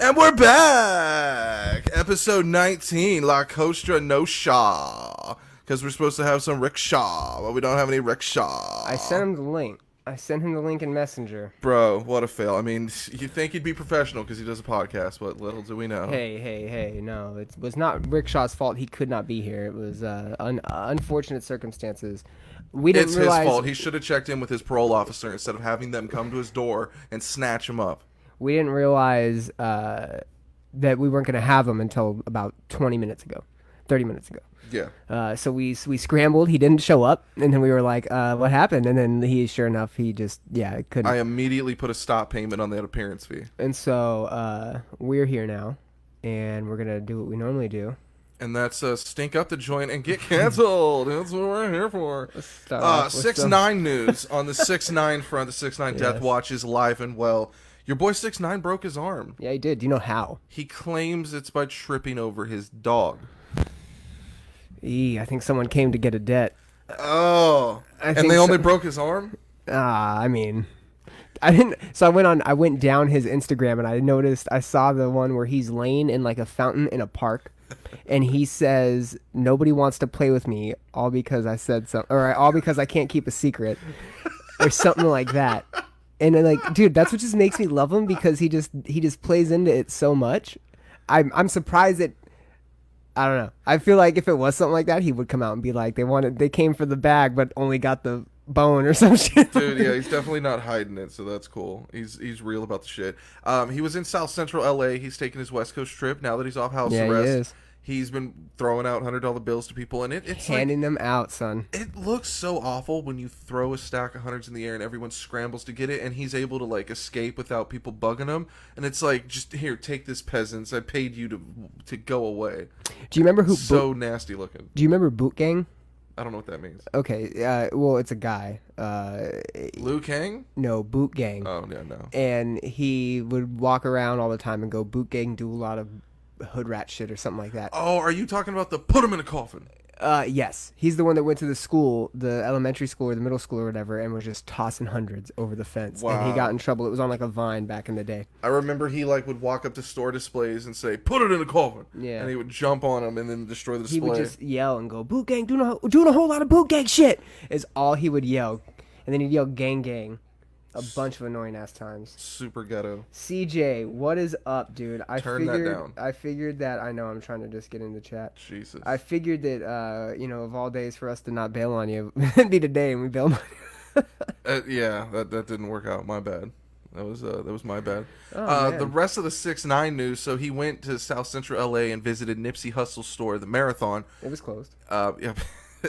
And we're back! Episode 19, La CostraNoSHAW. Because we're supposed to have some rickshaw, but we don't have any rickshaw. I sent him the link. I sent him the link in Messenger. Bro, what a fail. I mean, you'd think he'd be professional because he does a podcast, but little do we know. Hey, no. It was not Rickshaw's fault. He could not be here. It was unfortunate circumstances. We didn't realize... It's his fault. He should have checked in with his parole officer instead of having them come to his door and snatch him up. We didn't realize that we weren't going to have him until about 30 minutes ago. Yeah. So we scrambled. He didn't show up, and then we were like, "What happened?" And then sure enough, he just couldn't. I immediately put a stop payment on that appearance fee. And so we're here now, and we're gonna do what we normally do. And that's stink up the joint and get canceled. That's what we're here for. 6ix9ine news on the 6ix9ine front. The 6ix9ine Death Watch is live and well. Your boy 6ix9ine broke his arm. Yeah, he did. Do you know how? He claims it's by tripping over his dog. I think someone came to get a debt. Oh, and they only broke his arm? I mean, I didn't. So I went down his Instagram and I saw the one where he's laying in like a fountain in a park, and he says, "Nobody wants to play with me, all because I said something, or all because I can't keep a secret," or something like that. And then, like, dude, that's what just makes me love him, because he just plays into it so much. I'm surprised that. I don't know. I feel like if it was something like that, he would come out and be like, they came for the bag, but only got the bone or some shit. Dude, yeah, he's definitely not hiding it, so that's cool. He's real about the shit. He was in South Central LA. He's taking his West Coast trip now that he's off house arrest. He is. He's been throwing out $100 bills to people, and it's handing them out, son. It looks so awful when you throw a stack of hundreds in the air and everyone scrambles to get it, and he's able to like escape without people bugging him. And it's like, just here, take this, peasants. I paid you to go away. Do you remember who? So nasty looking. Do you remember Boot Gang? I don't know what that means. Okay, well, it's a guy. Liu Kang? No, Boot Gang. Oh, yeah, no. And he would walk around all the time and go, Boot Gang, do a lot of hood rat shit or something like that. Oh, are you talking about the put him in a coffin? Yes. He's the one that went to the school, the elementary school or the middle school or whatever, and was just tossing hundreds over the fence. Wow. And he got in trouble. It was on like a Vine back in the day. I remember he like would walk up to store displays and say, put it in a coffin. Yeah. And he would jump on him and then destroy the display. He would just yell and go, Boot Gang, doing a whole lot of Boot Gang shit, is all he would yell. And then he'd yell gang gang a bunch of annoying ass times. Super ghetto. CJ, what is up, dude? Turn that down. I figured that. I know, I'm trying to just get in the chat. Jesus. I figured that, of all days for us to not bail on you, it'd be today, and we bailed on you. Yeah, that didn't work out. My bad. That was my bad. Oh, the rest of the 6ix9ine news. So he went to South Central LA and visited Nipsey Hussle's store, the Marathon. It was closed. Yeah,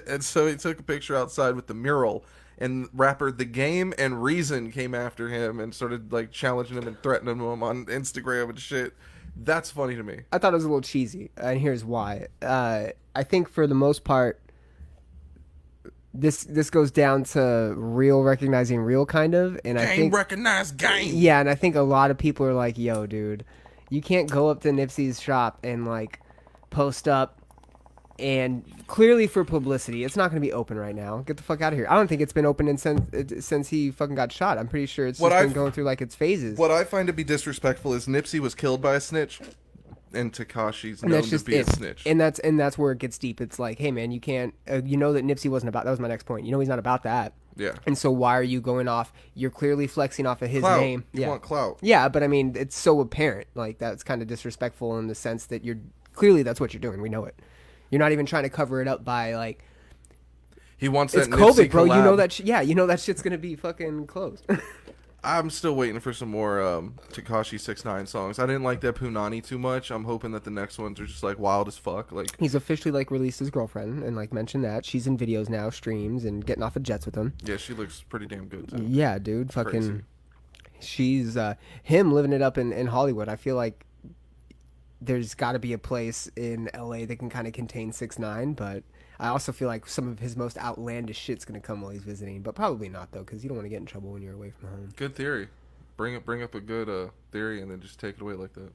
and so he took a picture outside with the mural. And rapper The Game and Reason came after him and started like challenging him and threatening him on Instagram and shit. That's funny to me. I thought it was a little cheesy, and here's why. I think for the most part, this goes down to real recognizing real, kind of. And game I think recognize game. Yeah, and I think a lot of people are like, "Yo, dude, you can't go up to Nipsey's shop and like post up." And clearly for publicity, it's not going to be open right now. Get the fuck out of here. I don't think it's been open since he fucking got shot. I'm pretty sure it's just been going through like its phases. What I find to be disrespectful is Nipsey was killed by a snitch, and Tekashi's known to be a snitch. And that's where it gets deep. It's like, hey man, you can't. You know that Nipsey wasn't about. That was my next point. You know he's not about that. Yeah. And so why are you going off? You're clearly flexing off of his clout. name. You want clout. Yeah, but I mean, it's so apparent. Like that's kind of disrespectful in the sense that you're clearly that's what you're doing. We know it. You're not even trying to cover it up by like. He wants it's that COVID, Nipsey bro. collab. You know that. You know that shit's gonna be fucking closed. I'm still waiting for some more Tekashi 6ix9ine songs. I didn't like that Punani too much. I'm hoping that the next ones are just like wild as fuck. Like he's officially like released his girlfriend and like mentioned that she's in videos now, streams, and getting off of jets with him. Yeah, she looks pretty damn good too. Yeah, dude. It's fucking. crazy. She's him living it up in Hollywood. I feel like. There's got to be a place in LA that can kind of contain 6ix9ine, but I also feel like some of his most outlandish shit's gonna come while he's visiting, but probably not though, because you don't want to get in trouble when you're away from home. Good theory. Bring up a good theory and then just take it away like that.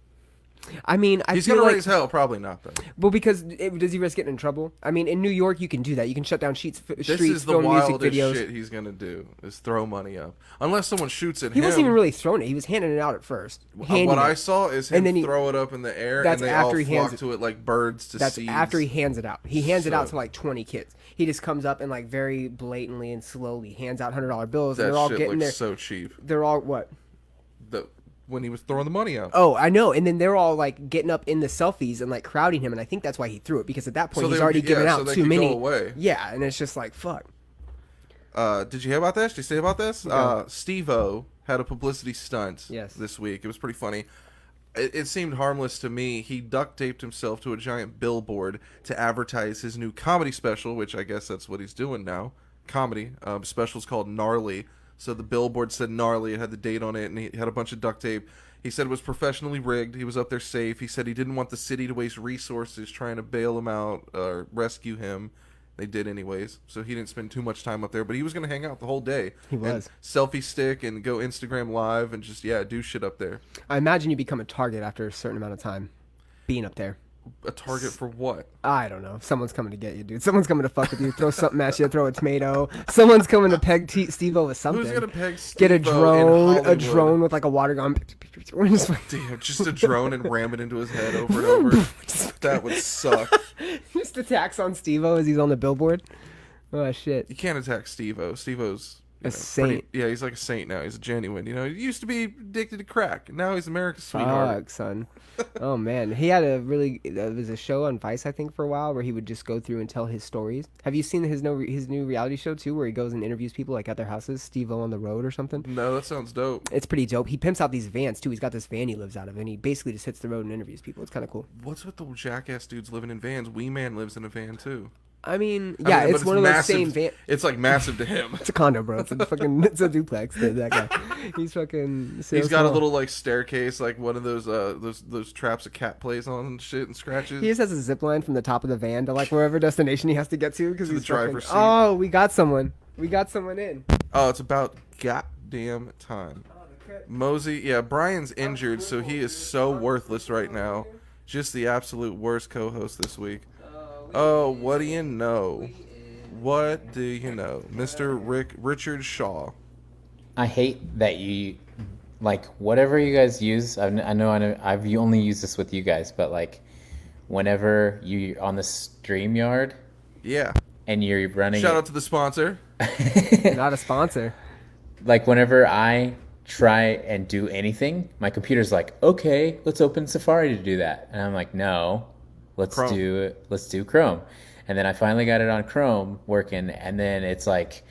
I mean, I He's feel gonna like, raise hell, probably not though. well, because does he risk getting in trouble? I mean, in New York, you can do that. You can shut down This streets, is the film music wildest videos. shit he's gonna do is throw money up, unless someone shoots at He him. wasn't even really throwing it. He was handing it out at first. What Handing I it. saw is And him then he- throw it up in the air, That's and they all after he hands flock it. to it like birds to That's seeds. after he hands it out. He hands it out So- to like 20 kids. He just comes up and like very blatantly and slowly hands out $100 bills, and That they're all shit getting looks there. so cheap. They're all what? When he was throwing the money out. Oh, I know. And then they're all like getting up in the selfies and like crowding him, and I think that's why he threw it, because at that point So he's they- already yeah, given so out they too could go many. away. Yeah, and it's just like fuck. Did you hear about this? Did you say about this? No. Steve-O had a publicity stunt Yes. this week. It was pretty funny. It seemed harmless to me. He duct taped himself to a giant billboard to advertise his new comedy special, which I guess that's what he's doing now. Comedy. Special's called Gnarly. So the billboard said Gnarly. It had the date on it, and he had a bunch of duct tape. He said it was professionally rigged. He was up there safe. He said he didn't want the city to waste resources trying to bail him out or rescue him. They did anyways, so he didn't spend too much time up there. But he was going to hang out the whole day. He was. And selfie stick and go Instagram live and just, do shit up there. I imagine you become a target after a certain amount of time being up there. A target for what? I don't know. Someone's coming to get you, dude. Someone's coming to fuck with you. Throw something at you. Throw a tomato. Someone's coming to peg Steve-O with something. Who's going to peg Get a Steve-O in drone, Hollywood? with like a water gun. Damn, just a drone and ram it into his head over and over. That would suck. Just attacks on Steve-O as he's on the billboard. Oh shit. You can't attack Steve-O. Steve-O's A saint. yeah, he's like a saint now. He's a genuine. He used to be addicted to crack. Now he's America's sweetheart. Fuck, son. Oh man, he had a really. There was a show on Vice, I think, for a while, where he would just go through and tell his stories. Have you seen his new reality show too, where he goes and interviews people like at their houses, Steve-O on the road or something? No, that sounds dope. It's pretty dope. He pimps out these vans too. He's got this van he lives out of, and he basically just hits the road and interviews people. It's kind of cool. What's with the jackass dudes living in vans? Wee Man lives in a van too. I mean, I yeah, mean, but it's one of those massive. same van. It's like massive to him. It's a condo, bro. It's a fucking. It's a duplex. That guy. He's fucking. He's got a little like staircase, like one of those traps a cat plays on and shit and scratches. He just has a zip line from the top of the van to like wherever destination he has to get to because To the he's fucking, driver's seat. Oh, we got someone. We got someone in. Oh, it's about goddamn time. Mosey, yeah, Brian's injured, so he is so worthless right now. Just the absolute worst co-host this week. Oh, what do you know? What do you know? Mr. Richard Shaw. I hate that you, like, whatever you guys use. I know I've only used this with you guys, but like, whenever you're on the StreamYard Yeah. and you're running, Shout out to the sponsor. Not a sponsor. like whenever I try and do anything, my computer's like, okay, let's open Safari to do that, and I'm like, no, let's Chrome. do Chrome. And then I finally got it on Chrome working, and then it's like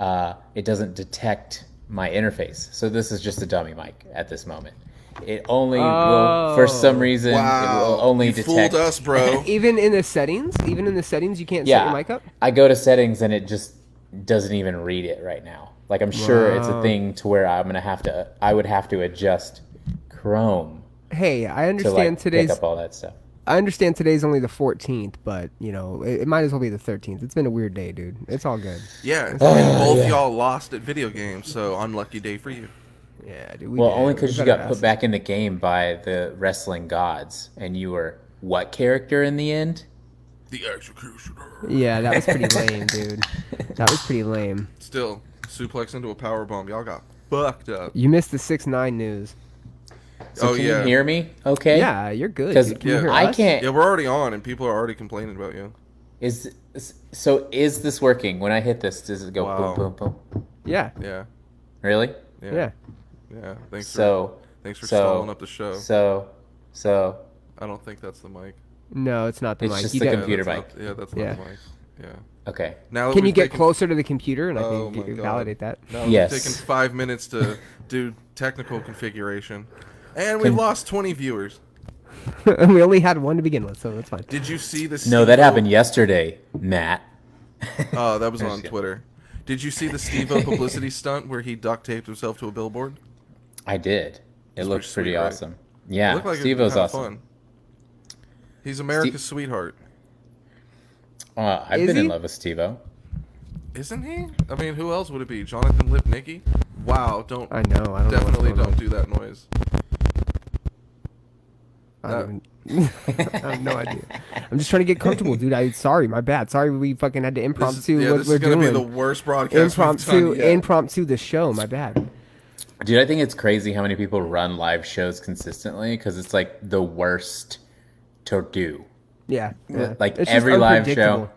it doesn't detect my interface. So this is just a dummy mic at this moment. It only will, for some reason, it will only you detect. fooled us, bro. Even in the settings, you can't set Yeah, your mic up. I go to settings and it just doesn't even read it right now. Like, I'm sure it's a thing to where I would have to adjust Chrome Hey, I to understand like today's. pick up all that stuff. I understand today's only the 14th, but you know it might as well be the 13th. It's been a weird day, dude. It's all good. Yeah, and both y'all lost at video games, so unlucky day for you. Yeah, dude. Well, only because you got put back in the game by the wrestling gods, and you were what character in the end? The executioner. Yeah, that was pretty lame, dude. That was pretty lame. Still, suplex into a power bomb. Y'all got fucked up. You missed the 6ix9ine news. So Oh, can yeah. you hear me? Okay. Yeah, you're good. 'Cause Dude. Can you yeah, hear I us? can't. Yeah, we're already on, and people are already complaining about you. Is this working? When I hit this, does it go Wow. boom, boom, boom? Yeah. Yeah. Really? Yeah. Yeah. Thanks So for so- stalling up the show. So I don't think that's the mic. No, it's not the It's mic. just You the got- computer that's mic. Not, that's Yeah. not the mic. Yeah. okay. Now that Can you we've get taken- closer to the computer and I Oh can my God. validate that? Now Yes. We've taken 5 minutes to do technical configuration, and we lost 20 viewers. And we only had one to begin with, so that's fine. Did you see the? No, that Steve-O- happened yesterday, Matt. Oh, that was on Just kidding. Twitter. Did you see the Steve-O publicity stunt where he duct taped himself to a billboard? I did. It looked pretty pretty sweet, right? awesome. Yeah, Looked like it Steve-O's was kinda awesome. fun. He's America's sweetheart, I've Is been in he? love with Steve-O. isn't he? I mean, who else would it be? Jonathan Lipnicki? Wow, don't I know. I don't definitely know what's going don't do that noise. I don't even, I have no idea. I'm just trying to get comfortable, dude. Sorry, my bad. Sorry we fucking had to impromptu what this we're is gonna doing. be the worst broadcast we've done yet. Impromptu the show. My bad. Dude, I think it's crazy how many people run live shows consistently because it's like the worst to do. Yeah. Like It's just every live unpredictable. show.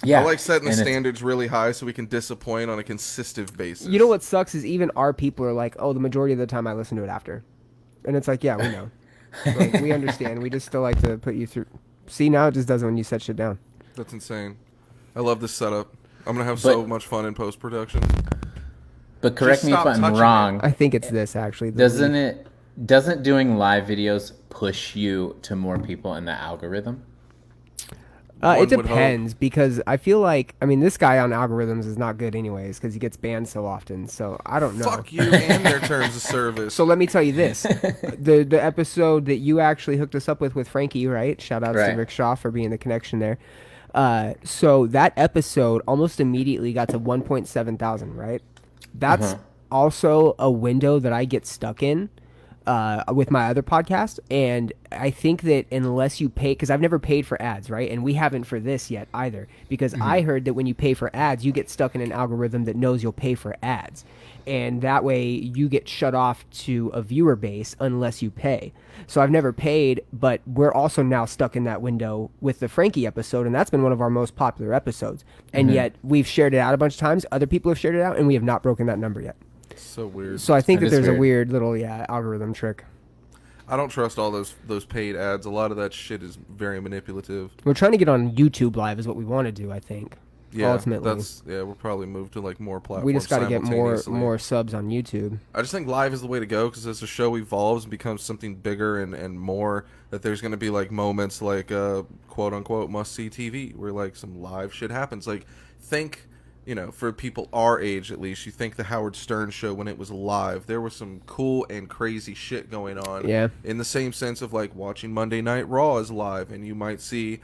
Yeah. I like setting the and it's- standards really high so we can disappoint on a consistent basis. You know what sucks is even our people are like, oh, the majority of the time I listen to it after, and it's like, yeah, we know, like, we understand. We just still like to put you through. See, now it just does it when you set shit down. That's insane. I love this setup. I'm gonna have so much fun in post production. But correct me if stop I'm touching wrong. I think it's this actually. Doesn't doing live videos push you to more people in the algorithm? One It would hope. depends because I feel like this guy on algorithms is not good anyways because he gets banned so often. So I don't know. Fuck you and their terms of service. So let me tell you this: the episode that you actually hooked us up with Frankie, right? Shout out to Right. Rick Shaw for being the connection there. So that episode almost immediately got to 1.7 thousand, right? That's also a window that I get stuck in with my other podcast, and I think that unless you pay, because I've never paid for ads, right? And we haven't for this yet either, because I heard that when you pay for ads, you get stuck in an algorithm that knows you'll pay for ads, and that way you get shut off to a viewer base unless you pay. So I've never paid, but we're also now stuck in that window with the Frankie episode, and that's been one of our most popular episodes. And yet we've shared it out a bunch of times. Other people have shared it out, and we have not broken that number yet. So weird. So I think That that is there's a weird. weird little algorithm trick. I don't trust all those paid ads. A lot of that shit is very manipulative. We're trying to get on YouTube Live is what we want to do, I think. Yeah, ultimately. we'll probably move to like more platforms. We just got to get simultaneously. more subs on YouTube. I just think live is the way to go because as the show evolves and becomes something bigger and more, that there's going to be like moments like quote unquote must see TV where like some live shit happens. Like think, for people our age at least, you think the Howard Stern show when it was live, there was some cool and crazy shit going on. Yeah. In the same sense of like watching Monday Night Raw is live, and you might see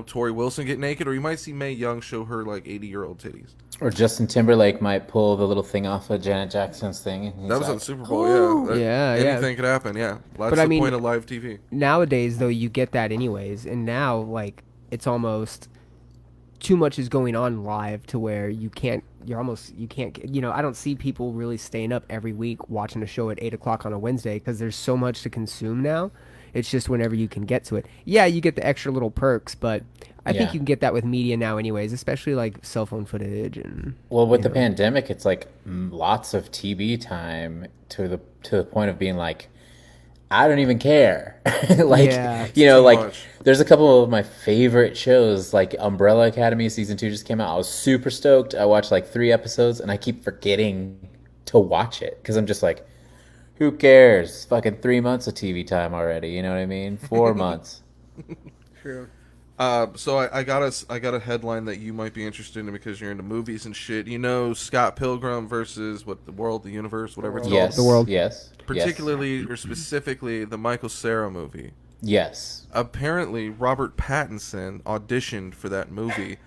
Tori Wilson get naked, or you might see Mae Young show her like 80-year-old titties. Or Justin Timberlake might pull the little thing off of Janet Jackson's thing. And he's That was like, on Super Bowl, yeah. Anything could happen, yeah. That's But the I mean, point of live TV. Nowadays, though, you get that anyways. And now, like, it's almost too much is going on live to where you can't, I don't see people really staying up every week watching a show at 8 o'clock on a Wednesday because there's so much to consume now. It's just whenever you can get to it. Yeah, you get the extra little perks, but I think you can get that with media now anyways, especially like cell phone footage and. Well, with the pandemic, it's like lots of TV time to the point of being like, I don't even care. Like, Yeah, like much. there's a couple of my favorite shows, like Umbrella Academy season 2 just came out. I was super stoked. I watched like 3 episodes, and I keep forgetting to watch it because I'm just like, who cares? Fucking 3 months of TV time already. You know what I mean? 4 months. True. So I got a headline that you might be interested in because you're into movies and shit. Scott Pilgrim versus the world, the universe, whatever it's Yes. The world. Yes. Particularly or specifically the Michael Cera movie. Yes. Apparently, Robert Pattinson auditioned for that movie.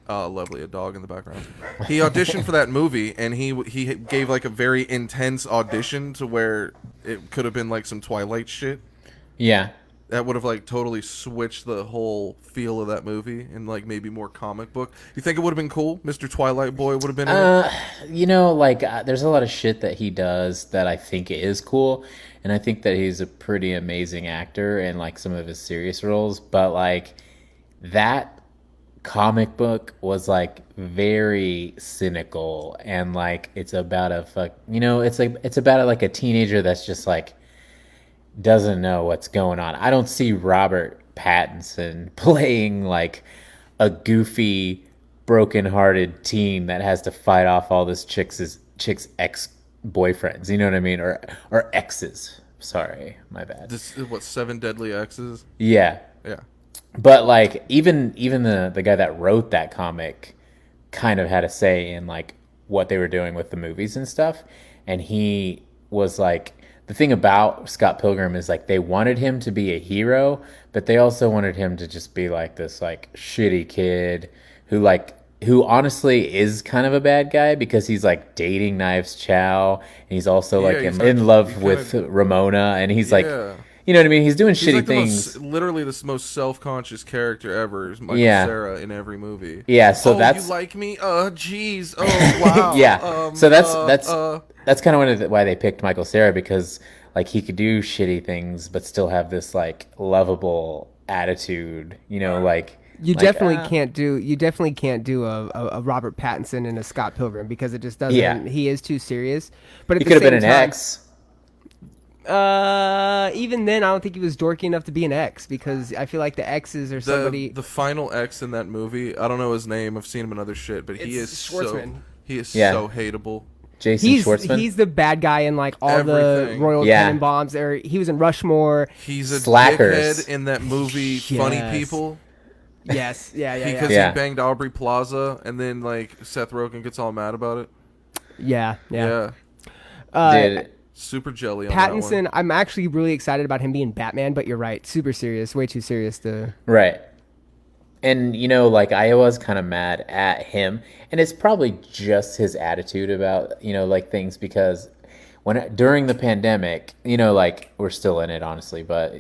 Lovely, a dog in the background. He auditioned for that movie, and he gave like a very intense audition to where it could have been like some Twilight shit. Yeah. That would have like totally switched the whole feel of that movie and like maybe more comic book. You think it would have been cool? Mr. Twilight Boy would have been in it? There's a lot of shit that he does that I think is cool, and I think that he's a pretty amazing actor in like some of his serious roles, but like that comic book was like very cynical, and like it's about it's about like a teenager that's just like doesn't know what's going on. I don't see Robert Pattinson playing like a goofy, broken-hearted teen that has to fight off all this chick's ex-boyfriends. You know what I mean? Or exes. Sorry, my bad. This is 7 Deadly Exes? Yeah. Yeah. But like even the guy that wrote that comic kind of had a say in like what they were doing with the movies and stuff. And he was like, the thing about Scott Pilgrim is like they wanted him to be a hero, but they also wanted him to just be like this like shitty kid who honestly is kind of a bad guy because he's like dating Knives Chow, and he's also like in love with Ramona, and he's like You know what I mean? He's doing He's shitty like things. literally the most self-conscious character ever is Michael Yeah. Cera in every movie. Yeah, so oh, that's you like me? Jeez. Oh, wow. yeah. So that's kind of why they picked Michael Cera, because like he could do shitty things but still have this like lovable attitude. You know, like You like, definitely can't do a Robert Pattinson and a Scott Pilgrim because it just doesn't. Yeah. He is too serious. But at He the could have same been an time, X. Even then, I don't think he was dorky enough to be an X because I feel like the X's are somebody. The final X in that movie, I don't know his name. I've seen him in other shit, but he It's is Schwartzman. so hateable. Jason Schwartzman. He's the bad guy in like all the Everything. Royal Yeah. Tenenbaums. Or he was in Rushmore. He's a Slackers. dickhead in that movie, Funny Yes. People. Yes, yeah. Because Yeah. he banged Aubrey Plaza, and then like Seth Rogen gets all mad about it. Yeah. Did Super jelly on that one. Pattinson, I'm actually really excited about him being Batman, but you're right, super serious, way too serious to. right. And you know, like I was kind of mad at him, and it's probably just his attitude about, you know, like things, because during the pandemic, you know, like we're still in it honestly, but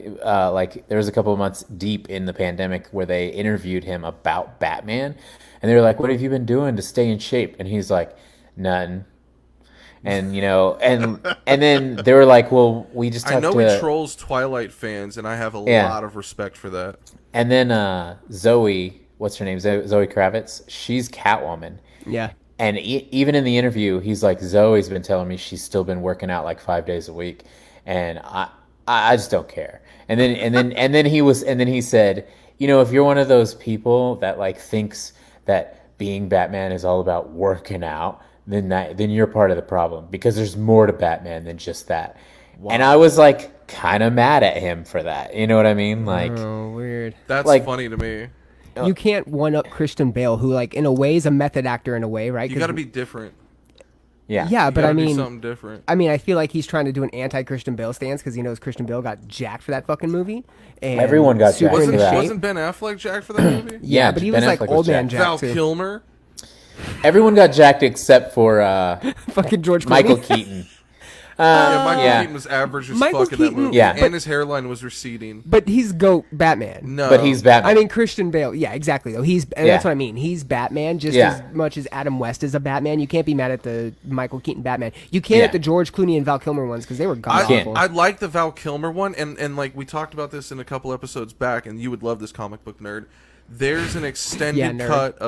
like there was a couple of months deep in the pandemic where they interviewed him about Batman, and they were like, "What have you been doing to stay in shape?" And he's like, "None." And you know, and then they were like, "Well, we just I talked know to." he trolls Twilight fans, and I have a Yeah. lot of respect for that. And then Zoe, what's her name? Zoe Kravitz. She's Catwoman. Yeah. And even in the interview, he's like, Zoe's been telling me she's still been working out like 5 days a week, and I just don't care. And then he said, you know, if you're one of those people that like thinks that being Batman is all about working out, then you're part of the problem, because there's more to Batman than just that. Wow. And I was like kind of mad at him for that. You know what I mean? Like, Oh, weird. That's like- funny to me. You can't one up Christian Bale, who like in a way is a method actor in a way, right? You got to be different. yeah. Yeah, You but gotta I do mean, something different. I feel like he's trying to do an anti-Christian Bale stance because he knows Christian Bale got jacked for that fucking movie. And Everyone got super jacked in for that. shape. Wasn't Ben Affleck jacked for that movie? Yeah, but he Ben was like Affleck old man jacked. Val jacked too. Kilmer. Everyone got jacked except for Fucking George Clooney. Michael Keaton. Yeah, Michael yeah. Keaton was average as Michael fuck in that Keaton- movie. Yeah. And his hairline was receding. But he's GOAT Batman. No. But he's Batman. I mean Christian Bale. Yeah, exactly. Though Yeah. that's what I mean. He's Batman just Yeah. as much as Adam West is a Batman. You can't be mad at the Michael Keaton Batman. You can Yeah. at the George Clooney and Val Kilmer ones because they were god can't. awful. I like the Val Kilmer one, and like we talked about this in a couple episodes back, and you would love this, comic book nerd. There's an extended nerd. cut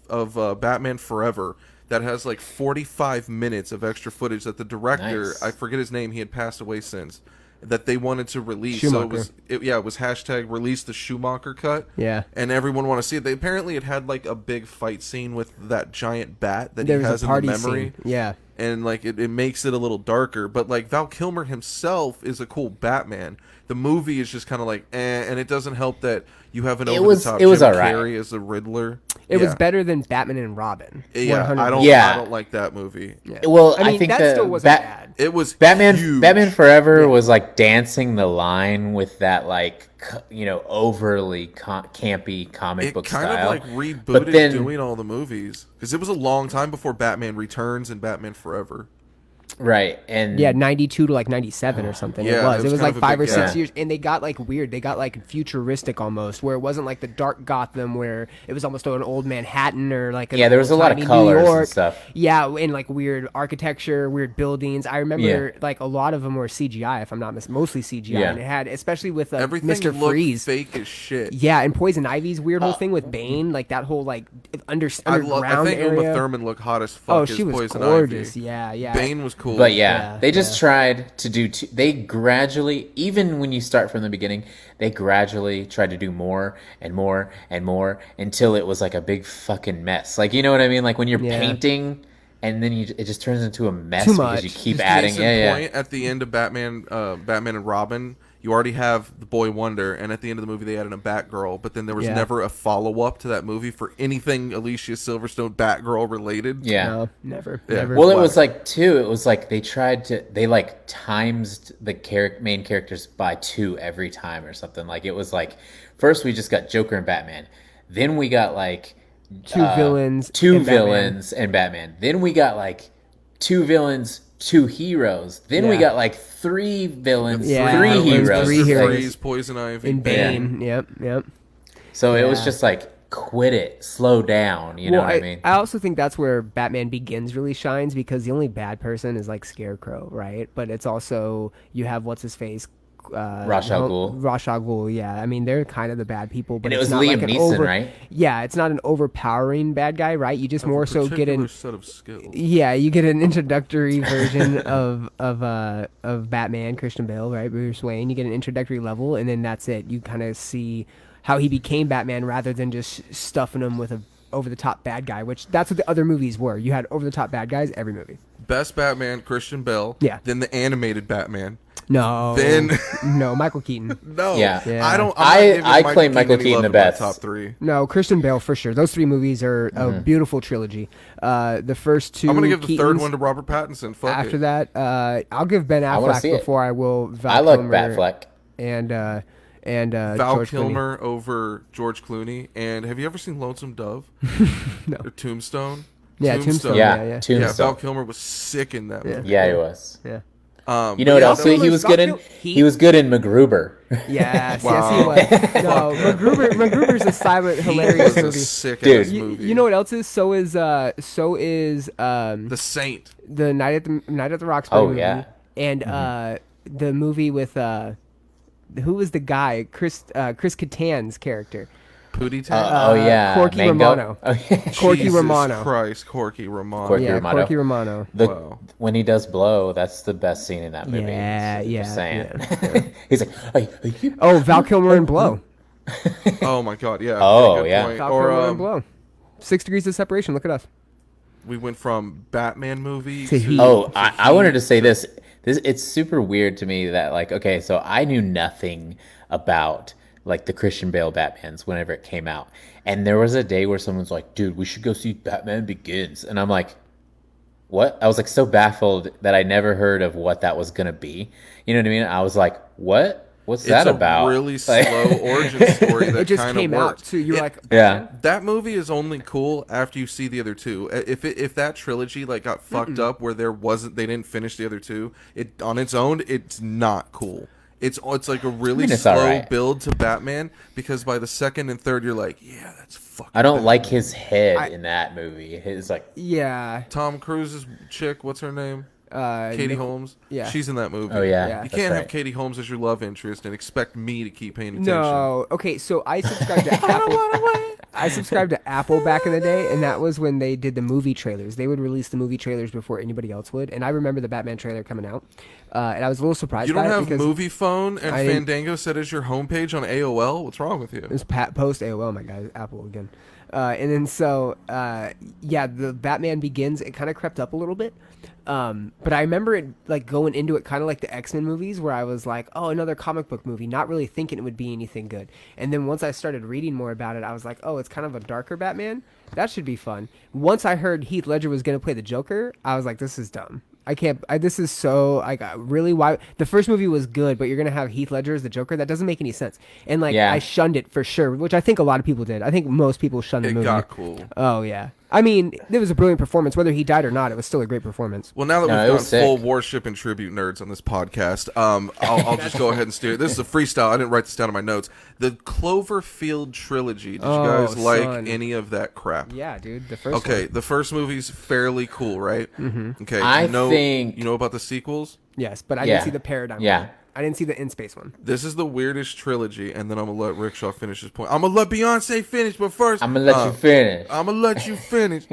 of Batman Forever that has like 45 minutes of extra footage that the director, Nice. I forget his name, he had passed away since, that they wanted to release. Schumacher. So it was hashtag release the Schumacher cut. Yeah. And everyone want to see it. They apparently it had like a big fight scene with that giant bat that there he was has a in party the memory. scene. Yeah. And like it makes it a little darker, but like Val Kilmer himself is a cool Batman. The movie is just kind of like and it doesn't help that you have an It over was- the top it was Jim alright. Carrey as the Riddler. It was Yeah. better than Batman and Robin. Yeah, 100%. I don't Yeah. I don't like that movie. Yeah. Well, I mean, think that the still wasn't bad. It was Batman huge. Forever was like dancing the line with that like overly campy comic It book kind style. of like But rebooted then- doing all the movies because it was a long time before Batman Returns and Batman Forever. Right, and Yeah, 92 to like 97 or something. Yeah, it was. it was It was kind like of a 5 or big 6 gap. years. And they got like weird. They got like futuristic almost, where it wasn't like the dark Gotham where it was almost an old Manhattan or like an Yeah, there was a lot of old-timey colors New and York. stuff. Yeah, and like weird architecture, weird buildings. I remember like a lot of them were CGI, if I'm not mistaken. Mostly CGI. Yeah. And it had, especially with Everything Mr. looked Freeze. fake as shit. Yeah, and Poison Ivy's weird whole thing with Bane, like that whole like I underground think area. Uma Thurman looked hot as fuck Oh, as she was Poison gorgeous. Ivy. Yeah, yeah. Bane was cool. But yeah, Yeah, they just tried to do. They gradually, even when you start from the beginning, they gradually tried to do more and more and more until it was like a big fucking mess. Like, you know what I mean? Like when you're Yeah. painting, and then it just turns into a mess Too because much. you keep Case adding. in Yeah, point, at the end of Batman and Robin, you already have the Boy Wonder, and at the end of the movie they added a Batgirl, but then there was Yeah. never a follow-up to that movie for anything Alicia Silverstone Batgirl related. yeah. No, never. Yeah. Never. Well, it was like two. It was like they like times the main characters by 2 every time or something. Like it was like first we just got Joker and Batman, then we got like two villains. two and Batman. villains and Batman. Then we got like 2 villains, 2 heroes. Then we Yeah. got like 3 villains, Yeah, 3 it was heroes. 3 Mr. heroes. Freeze, Poison Ivy, In Bane. Yep. So it was Yeah. just like, quit it, slow down. You know what I mean? I also think that's where Batman Begins really shines because the only bad person is like Scarecrow, right? But it's also you have what's his face, Ra's al Ghul. Ra's al Ghul, yeah. I mean, they're kind of the bad people, but And it it's was not Liam like an Neeson, right? Yeah, it's not an overpowering bad guy, right? You just more so get particular an set of skills. yeah, you get an introductory version of Batman, Christian Bale, right? Bruce Wayne. You get an introductory level, and then that's it. You kind of see how he became Batman rather than just stuffing him with a over the top bad guy, which that's what the other movies were. You had over the top bad guys every movie. Best Batman, Christian Bale. Yeah. Then the animated Batman. No, Then no, Michael Keaton. no. Yeah. Yeah. I don't. I not claim Michael any Keaton love the in my best. top 3. No, Christian Bale for sure. Those 3 movies are a beautiful trilogy. The first 2. I'm gonna give the third Keatons. one to Robert Pattinson. Fuck After it. that, I'll give Ben I wanna Affleck see it. before I will. Val I like Kilmer Batfleck. and Val George Clooney. Kilmer over George Clooney. And have you ever seen Lonesome Dove? No. Or Tombstone? Yeah, Tombstone. Yeah, yeah. Yeah, Tombstone. Val Kilmer was sick in that movie. Yeah, he was. Yeah. You know what yeah, else that he was good in? He- He was good in MacGruber. Yes, Wow. yes, he was. No, MacGruber's a silent, hilarious He was a movie. sick Dude. ass movie. You know what else is? So is The Saint. the Night at the Roxbury Oh, movie. yeah. And the movie with who was the guy? Chris Kattan's character. Pootie Tang. Oh yeah, Corky Mango? Romano. Oh, yeah. Corky Jesus Romano. Christ, Corky Romano. Corky Yeah, Romano. Corky Romano. Wow. When he does blow, that's the best scene in that movie. Yeah, Just yeah, saying. He's like, hey, Oh, Val Kilmer and Blow. Oh my God, yeah. Oh, good yeah. point. Val Or Kilmer and Blow. 6 Degrees of Separation. Look at us. we went from Batman movie To to Heat. Oh, I wanted to say this. It's super weird to me that like, okay, so I knew nothing about like the Christian Bale Batmans whenever it came out, and there was a day where someone's like, "Dude, we should go see Batman Begins," and I'm like, "What?" I was like so baffled that I never heard of what that was gonna be. You know what I mean? I was like, "What? What's that it's about?" a really Like- slow origin story that It just kind of came out works. too. You're It- like, Yeah. That movie is only cool after you see the other 2. If that trilogy like got fucked up where they didn't finish the other 2, it on its own it's not cool. It's like a really it's slow alright. build to Batman because by the second and third you're like, yeah, that's fucking. I don't Batman. like his head in that movie. His like, yeah. Tom Cruise's chick. What's her name? Katie Nic- Holmes. yeah. She's in that movie. oh yeah, Yeah. You that's can't have right. Katie Holmes as your love interest and expect me to keep paying attention. No. Okay, so I subscribed to Apple. I subscribed to Apple back in the day, and that was when they did the movie trailers. They would release the movie trailers before anybody else would. And I remember the Batman trailer coming out, and I was a little surprised. You don't by it have because Movie Phone and I didn't- Fandango set as your homepage on AOL? What's wrong with you? It was post AOL, my guy, Apple again. And then so, yeah, the Batman Begins, it kind of crept up a little bit. But I remember it like going into it kind of like the X-Men movies where I was like, oh, another comic book movie, not really thinking it would be anything good. And then once I started reading more about it, I was like, oh, it's kind of a darker Batman. That should be fun. Once I heard Heath Ledger was going to play the Joker, I was like, this is dumb. This is so, like, really, why? The first movie was good, but you're going to have Heath Ledger as the Joker? That doesn't make any sense. And, like, Yeah. I shunned it for sure, which I think a lot of people did. I think most people shunned the It movie. got cool. Oh, yeah. I mean, it was a brilliant performance. Whether he died or not, it was still a great performance. Well, now that No, it we've was gone sick. full Warship and Tribute nerds on this podcast, I'll just go ahead and steer. This is a freestyle. I didn't write this down in my notes. The Cloverfield trilogy. Did you Oh, guys like son. any of that crap? Yeah, dude. The first Okay, one. the first movie's fairly cool, right? Mm-hmm. Okay, I think- you know about the sequels. Yes, but I Yeah. didn't see the Paradigm Yeah. one. I didn't see the In Space one. This is the weirdest trilogy, and then I'm gonna let Rickshaw finish his point. I'm gonna let Beyonce finish, but first I'm gonna let you finish. I'm gonna let you finish.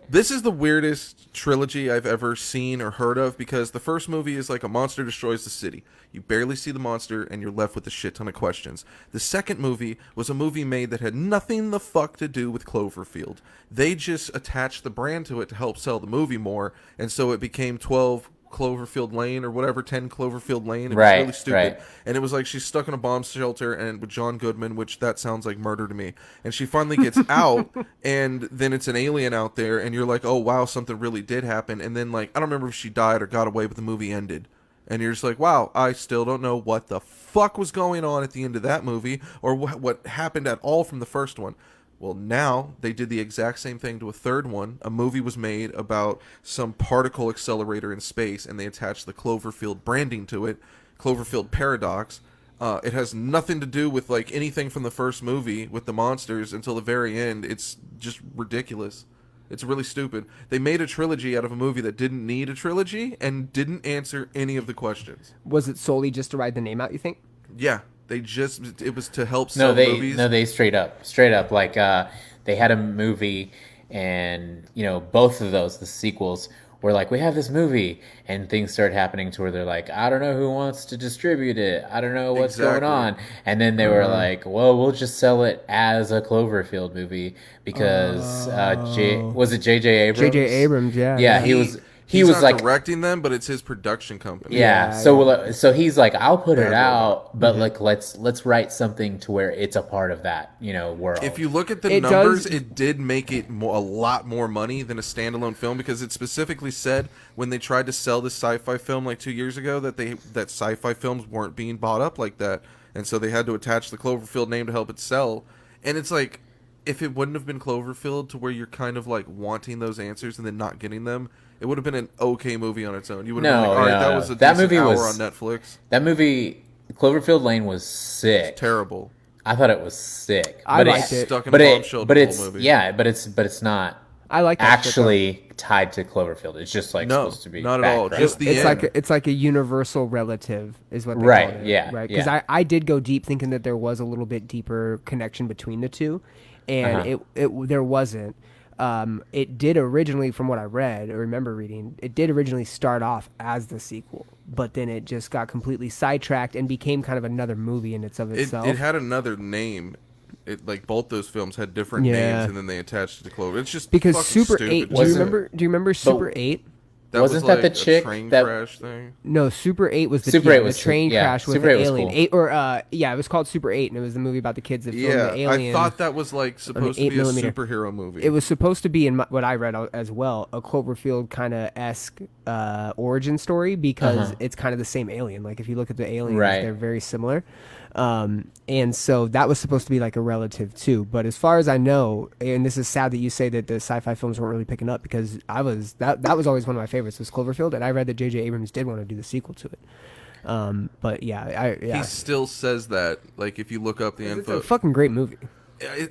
This is the weirdest trilogy I've ever seen or heard of because the first movie is like a monster destroys the city. You barely see the monster and you're left with a shit ton of questions. The second movie was a movie made that had nothing the fuck to do with Cloverfield. They just attached the brand to it to help sell the movie more, and so it became 12 Cloverfield Lane or whatever, 10 Cloverfield Lane. It was Right, really stupid. right. And it was like she's stuck in a bomb shelter and with John Goodman, which that sounds like murder to me. And she finally gets out, and then it's an alien out there, and you're like, oh wow, something really did happen. And then like I don't remember if she died or got away, but the movie ended. And you're just like, wow, I still don't know what the fuck was going on at the end of that movie or what happened at all from the first one. Well, now they did the exact same thing to a third one. A movie was made about some particle accelerator in space, and they attached the Cloverfield branding to it, Cloverfield Paradox. It has nothing to do with like anything from the first movie with the monsters until the very end. It's just ridiculous. It's really stupid. They made a trilogy out of a movie that didn't need a trilogy and didn't answer any of the questions. Was it solely just to ride the name out, you think? Yeah, it was to help sell movies. No, they straight up like they had a movie, and both of those, the sequels, were like, we have this movie, and things started happening to where they're like, I don't know who wants to distribute it, I don't know what's going on, and then they were like, well, we'll just sell it as a Cloverfield movie because was it J.J. Abrams? J.J. Abrams, yeah. Yeah, he was not like directing them, but it's his production company. Yeah, so he's like, I'll put it out, but like let's write something to where it's a part of that world. If you look at the numbers, it did make it a lot more money than a standalone film, because it specifically said when they tried to sell this sci-fi film like 2 years ago that sci-fi films weren't being bought up like that, and so they had to attach the Cloverfield name to help it sell. And it's like, if it wouldn't have been Cloverfield, to where you're kind of like wanting those answers and then not getting them, it would have been an okay movie on its own. You would have been like, all right, that was a decent hour on Netflix. That movie, Cloverfield Lane, was sick. It's terrible. I thought it was sick. I liked it. Stuck in a bombshell the whole movie. Yeah, but it's not. I like that actually tied to Cloverfield. It's just like supposed to be. Not at all. Just the end. It's like a universal relative, is what they right. call it. Yeah. Right. Because I did go deep, thinking that there was a little bit deeper connection between the two, and there wasn't. It did originally, from what I read or remember reading, it did originally start off as the sequel, but then it just got completely sidetracked and became kind of another movie in itself. It had another name. Like both those films had different names, and then they attached it to Clover. It's just because fucking Super stupid. 8. Do you remember Super 8? That Wasn't was that like the chick a train that crash thing? No, Super 8 was the train crash with Super the 8 was alien. cool. It was called Super 8, and it was the movie about the kids that filmed the alien. I thought that was like supposed to be a superhero movie. It was supposed to be, in what I read as well, a Cloverfield kind of esque origin story, because it's kind of the same alien. Like if you look at the aliens, they're very similar. And so that was supposed to be like a relative too. But as far as I know, and this is sad that you say that the sci-fi films weren't really picking up, because that was always one of my favorites, was Cloverfield, and I read that J.J. Abrams did want to do the sequel to it. But he still says that. Like if you look up the info, it's a fucking great movie.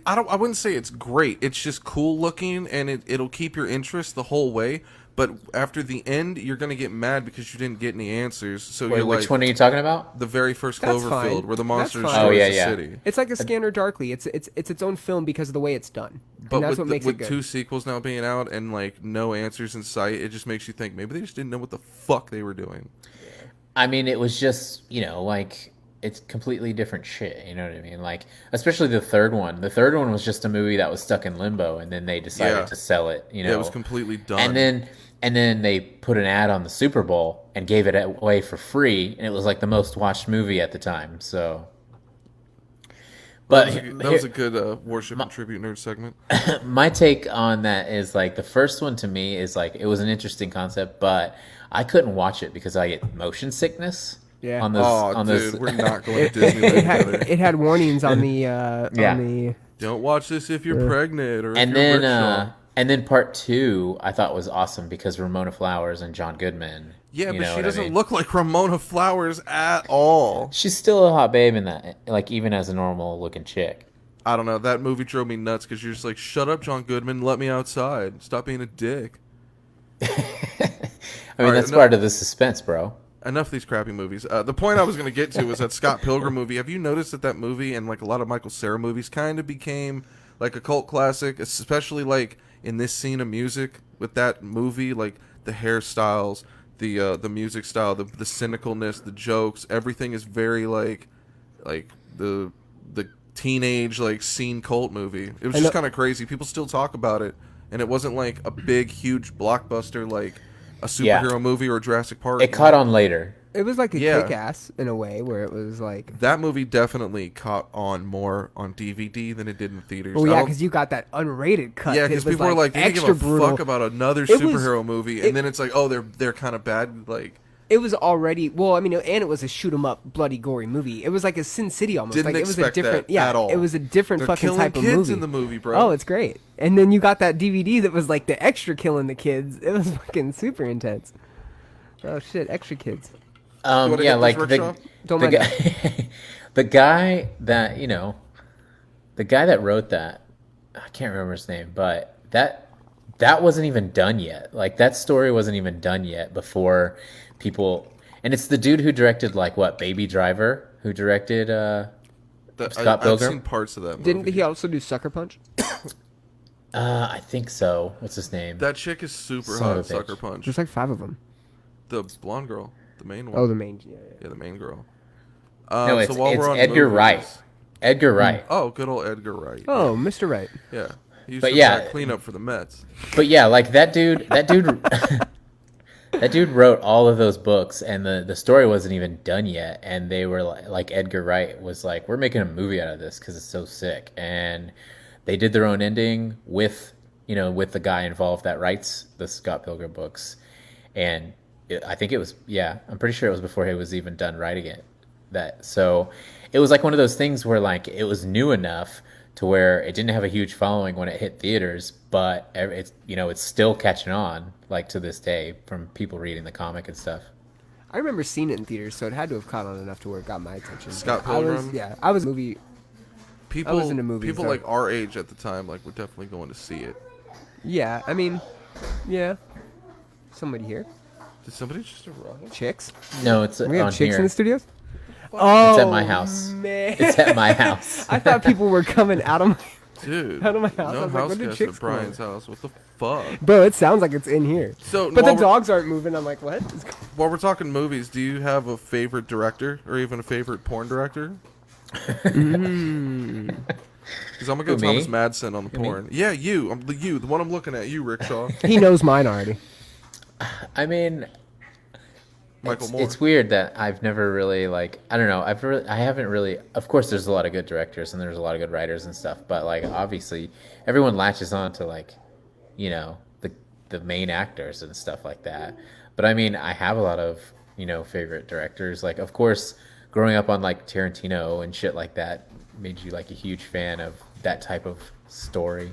I wouldn't say it's great. It's just cool looking, and it'll keep your interest the whole way. But after the end, you're gonna get mad because you didn't get any answers. So Wait, you're which one are you talking about? The very first That's Cloverfield, fine. where the monster That's destroys fine. the city. It's like a Scanner Darkly. It's its own film because of the way it's done. But and that's what makes it with good. 2 sequels now being out and like no answers in sight, it just makes you think maybe they just didn't know what the fuck they were doing. I mean, it was just like, it's completely different shit. You know what I mean? Like, especially the third one. The third one was just a movie that was stuck in limbo, and then they decided to sell it. Yeah, it was completely done. And then they put an ad on the Super Bowl and gave it away for free, and it was like the most watched movie at the time. So, but that was a good worship and tribute nerd segment. My take on that is like, the first one to me is like, it was an interesting concept, but I couldn't watch it because I get motion sickness. Yeah. On this, we're not going to Disneyland together. It had warnings on the on the. Don't watch this if you're pregnant or and if then you're rickshaw. And then part 2 I thought was awesome because Ramona Flowers and John Goodman. Yeah, but she doesn't look like Ramona Flowers at all. She's still a hot babe in that, like, even as a normal looking chick. I don't know. That movie drove me nuts because you're just like, shut up, John Goodman. Let me outside. Stop being a dick. I mean, that's part of the suspense, bro. Enough of these crappy movies. The point I was going to get to was that Scott Pilgrim movie. Have you noticed that movie and like a lot of Michael Cera movies kind of became like a cult classic, especially like in this scene of music with that movie, like the hairstyles, the music style, the cynicalness, the jokes, everything is very like the teenage like scene cult movie. It was just kind of crazy. People still talk about it, and it wasn't like a big huge blockbuster like a superhero movie or Jurassic Park. It caught on later. It was like a Kick-Ass in a way, where it was like... That movie definitely caught on more on DVD than it did in theaters. Well, yeah, because you got that unrated cut. Yeah, because people are like, they didn't give a fuck about another superhero movie, and then it's like, oh, they're kind of bad. Like, It was already well. I mean, and it was a shoot 'em up, bloody, gory movie. It was like a Sin City almost. Didn't like it was a expect different, that yeah. at all. It was a different They're fucking killing type of kids movie. in the movie, bro. Oh, it's great. And then you got that DVD that was like the extra killing the kids. It was fucking super intense. Oh shit, extra kids. wanna Yeah, hit like this, the Rickshaw? Don't the mind guy, the guy that the guy that wrote that, I can't remember his name, but that wasn't even done yet. Like that story wasn't even done yet before people. And it's the dude who directed like what Baby Driver, who directed Scott Pilgrim. I've seen parts of that movie. Didn't he also do Sucker Punch? I think so. What's his name? That chick is super Son of hot. a bitch. Sucker Punch. There's like 5 of them. The blonde girl, the main one. Oh, the main. Yeah. Yeah, the main girl. No, so while it's we're on Edgar movies- Wright. Edgar Wright. Oh, good old Edgar Wright. Oh, Mr. Right. Yeah. He used But to yeah. try clean up for the Mets. But yeah, like that dude, that dude wrote all of those books, and the story wasn't even done yet. And they were like Edgar Wright was like, we're making a movie out of this because it's so sick. And they did their own ending with the guy involved that writes the Scott Pilgrim books. And I think it was, I'm pretty sure it was before he was even done writing it. So it was like one of those things where like it was new enough to where it didn't have a huge following when it hit theaters, but it's still catching on like to this day from people reading the comic and stuff. I remember seeing it in theaters, so it had to have caught on enough to where it got my attention. Scott I was, Pilgrim? I was movie. People, was into movies, people though. like our age at the time, like, were definitely going to see it. Yeah, I mean, yeah. Somebody here? Did somebody just arrive? Chicks? No, it's We on have chicks here. in the studios? Oh, It's at my house. Man. It's at my house. I thought people were coming out of my. Dude, Out of my house. I no was like, house when did guests chicks at come Brian's house. What the fuck? Bro, it sounds like it's in here. So, But the while we're- dogs aren't moving. I'm like, what? While we're talking movies, do you have a favorite director or even a favorite porn director? Because I'm gonna go Who, me? Thomas Madsen on the me? porn. Yeah, you. The one I'm looking at. You, Rickshaw. He knows mine already. I mean, Michael Moore. it's weird that I've never really like I don't know I haven't really. Of course, there's a lot of good directors and there's a lot of good writers and stuff, but like obviously everyone latches on to like the main actors and stuff like that. But I mean, I have a lot of favorite directors. Like of course, growing up on like Tarantino and shit like that made you like a huge fan of that type of story.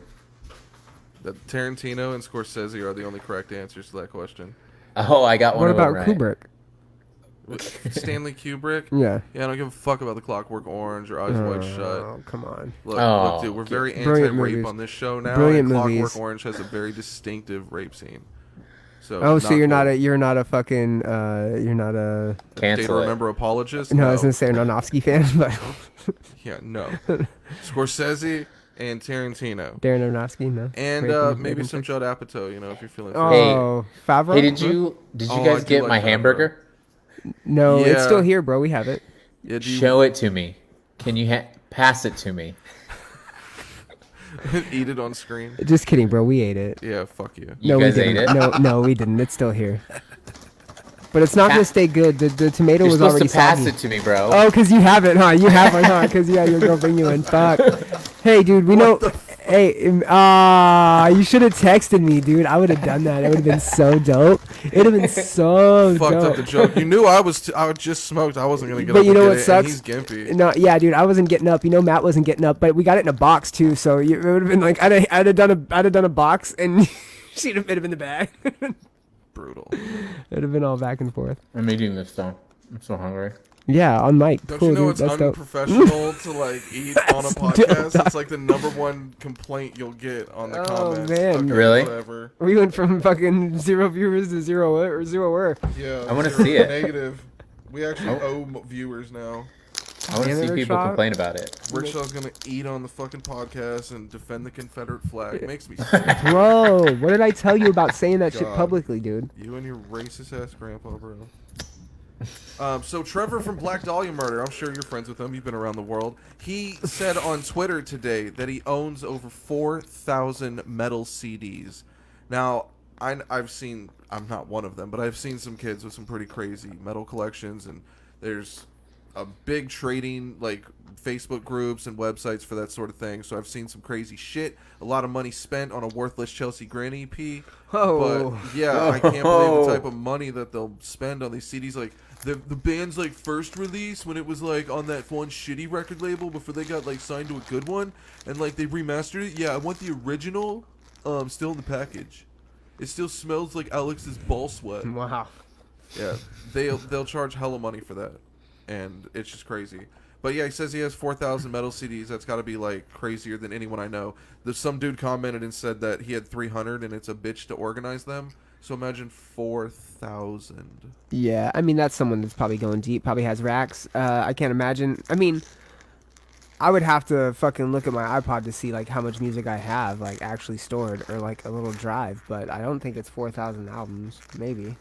That Tarantino and Scorsese are the only correct answers to that question. Oh, I got one What of them about right. Kubrick? Stanley Kubrick. Yeah. Yeah, I don't give a fuck about the Clockwork Orange or Eyes Wide Shut. Oh, come on. Look, dude, we're very Brilliant anti-rape movies. on this show now. Brilliant and Clockwork movies. Orange has a very distinctive rape scene. So Oh, so you're not cool. you're not a fucking you're not a Day to Cancel it. Remember apologist? no, I was gonna say an Aronofsky fan, but Yeah, no. Scorsese and Tarantino. Darren Aronofsky, no. And Raping- maybe raping some chicks. Judd Apatow, if you're feeling Oh, Favreau? Hey, did you Oh, I guys do get like my that, hamburger? No, it's Yeah. still here, bro. We have it. Yeah, do you Show it to me. Can you pass it to me? eat it on screen? Just kidding, bro. We ate it. Yeah, fuck you. You no, guys we ate didn't. it? No, we didn't. It's still here. But it's not gonna stay good. The tomato You're was supposed already to pass soggy. it to me, bro. Oh, because you have it, huh? You have it, huh? Because yeah, your girl bring you in. Fuck. Hey, dude, we know. Hey, you should have texted me, dude. I would have done that. It would have been so dope. It would have been so Fucked dope. up the joke. You knew I was just smoked. I wasn't gonna get But up you and know get what it, sucks? And he's gimpy. No, yeah, dude, I wasn't getting up. Matt wasn't getting up, but we got it in a box too. So it would have been like I'd have done a box, and she'd have been in the bag. Brutal. It'd have been all back and forth. I'm eating this though. I'm so hungry. Yeah, on mic. Don't Cool, you know dude. it's That's dope. unprofessional to like eat on a dope, podcast? dog. It's like the #1 complaint you'll get on the Oh, comments. man. Okay, Really? Whatever. We went from fucking 0 viewers to 0 or 0 worth. Yeah. I wanna 0 see it. Negative. We actually Oh. owe viewers now. I want to Damn it, see people Rickshaw. complain about it. Rickshaw's gonna eat on the fucking podcast and defend the Confederate flag. Makes me sick. Bro, what did I tell you about saying that shit God. publicly, dude? You and your racist ass grandpa, bro. So Trevor from Black Dahlia Murder, I'm sure you're friends with him. You've been around the world. He said on Twitter today that he owns over 4,000 metal CDs. Now, I've seen, I'm not one of them, but I've seen some kids with some pretty crazy metal collections, and there's a big trading like Facebook groups and websites for that sort of thing. So I've seen some crazy shit. A lot of money spent on a worthless Chelsea Grin EP. Oh. But yeah, I can't believe the type of money that they'll spend on these CDs. Like the band's like first release when it was like on that one shitty record label before they got like signed to a good one, and like they remastered it. Yeah, I want the original, still in the package. It still smells like Alex's ball sweat. Wow. Yeah, they'll charge hella money for that, and it's just crazy. But yeah, he says he has 4,000 metal CDs. That's got to be like crazier than anyone I know. There's some dude commented and said that he had 300, and it's a bitch to organize them. So imagine 4,000. Yeah, I mean, that's someone that's probably going deep, probably has racks. I can't imagine. I mean, I would have to fucking look at my iPod to see, like, how much music I have, like, actually stored, or, like, a little drive. But I don't think it's 4,000 albums. Maybe.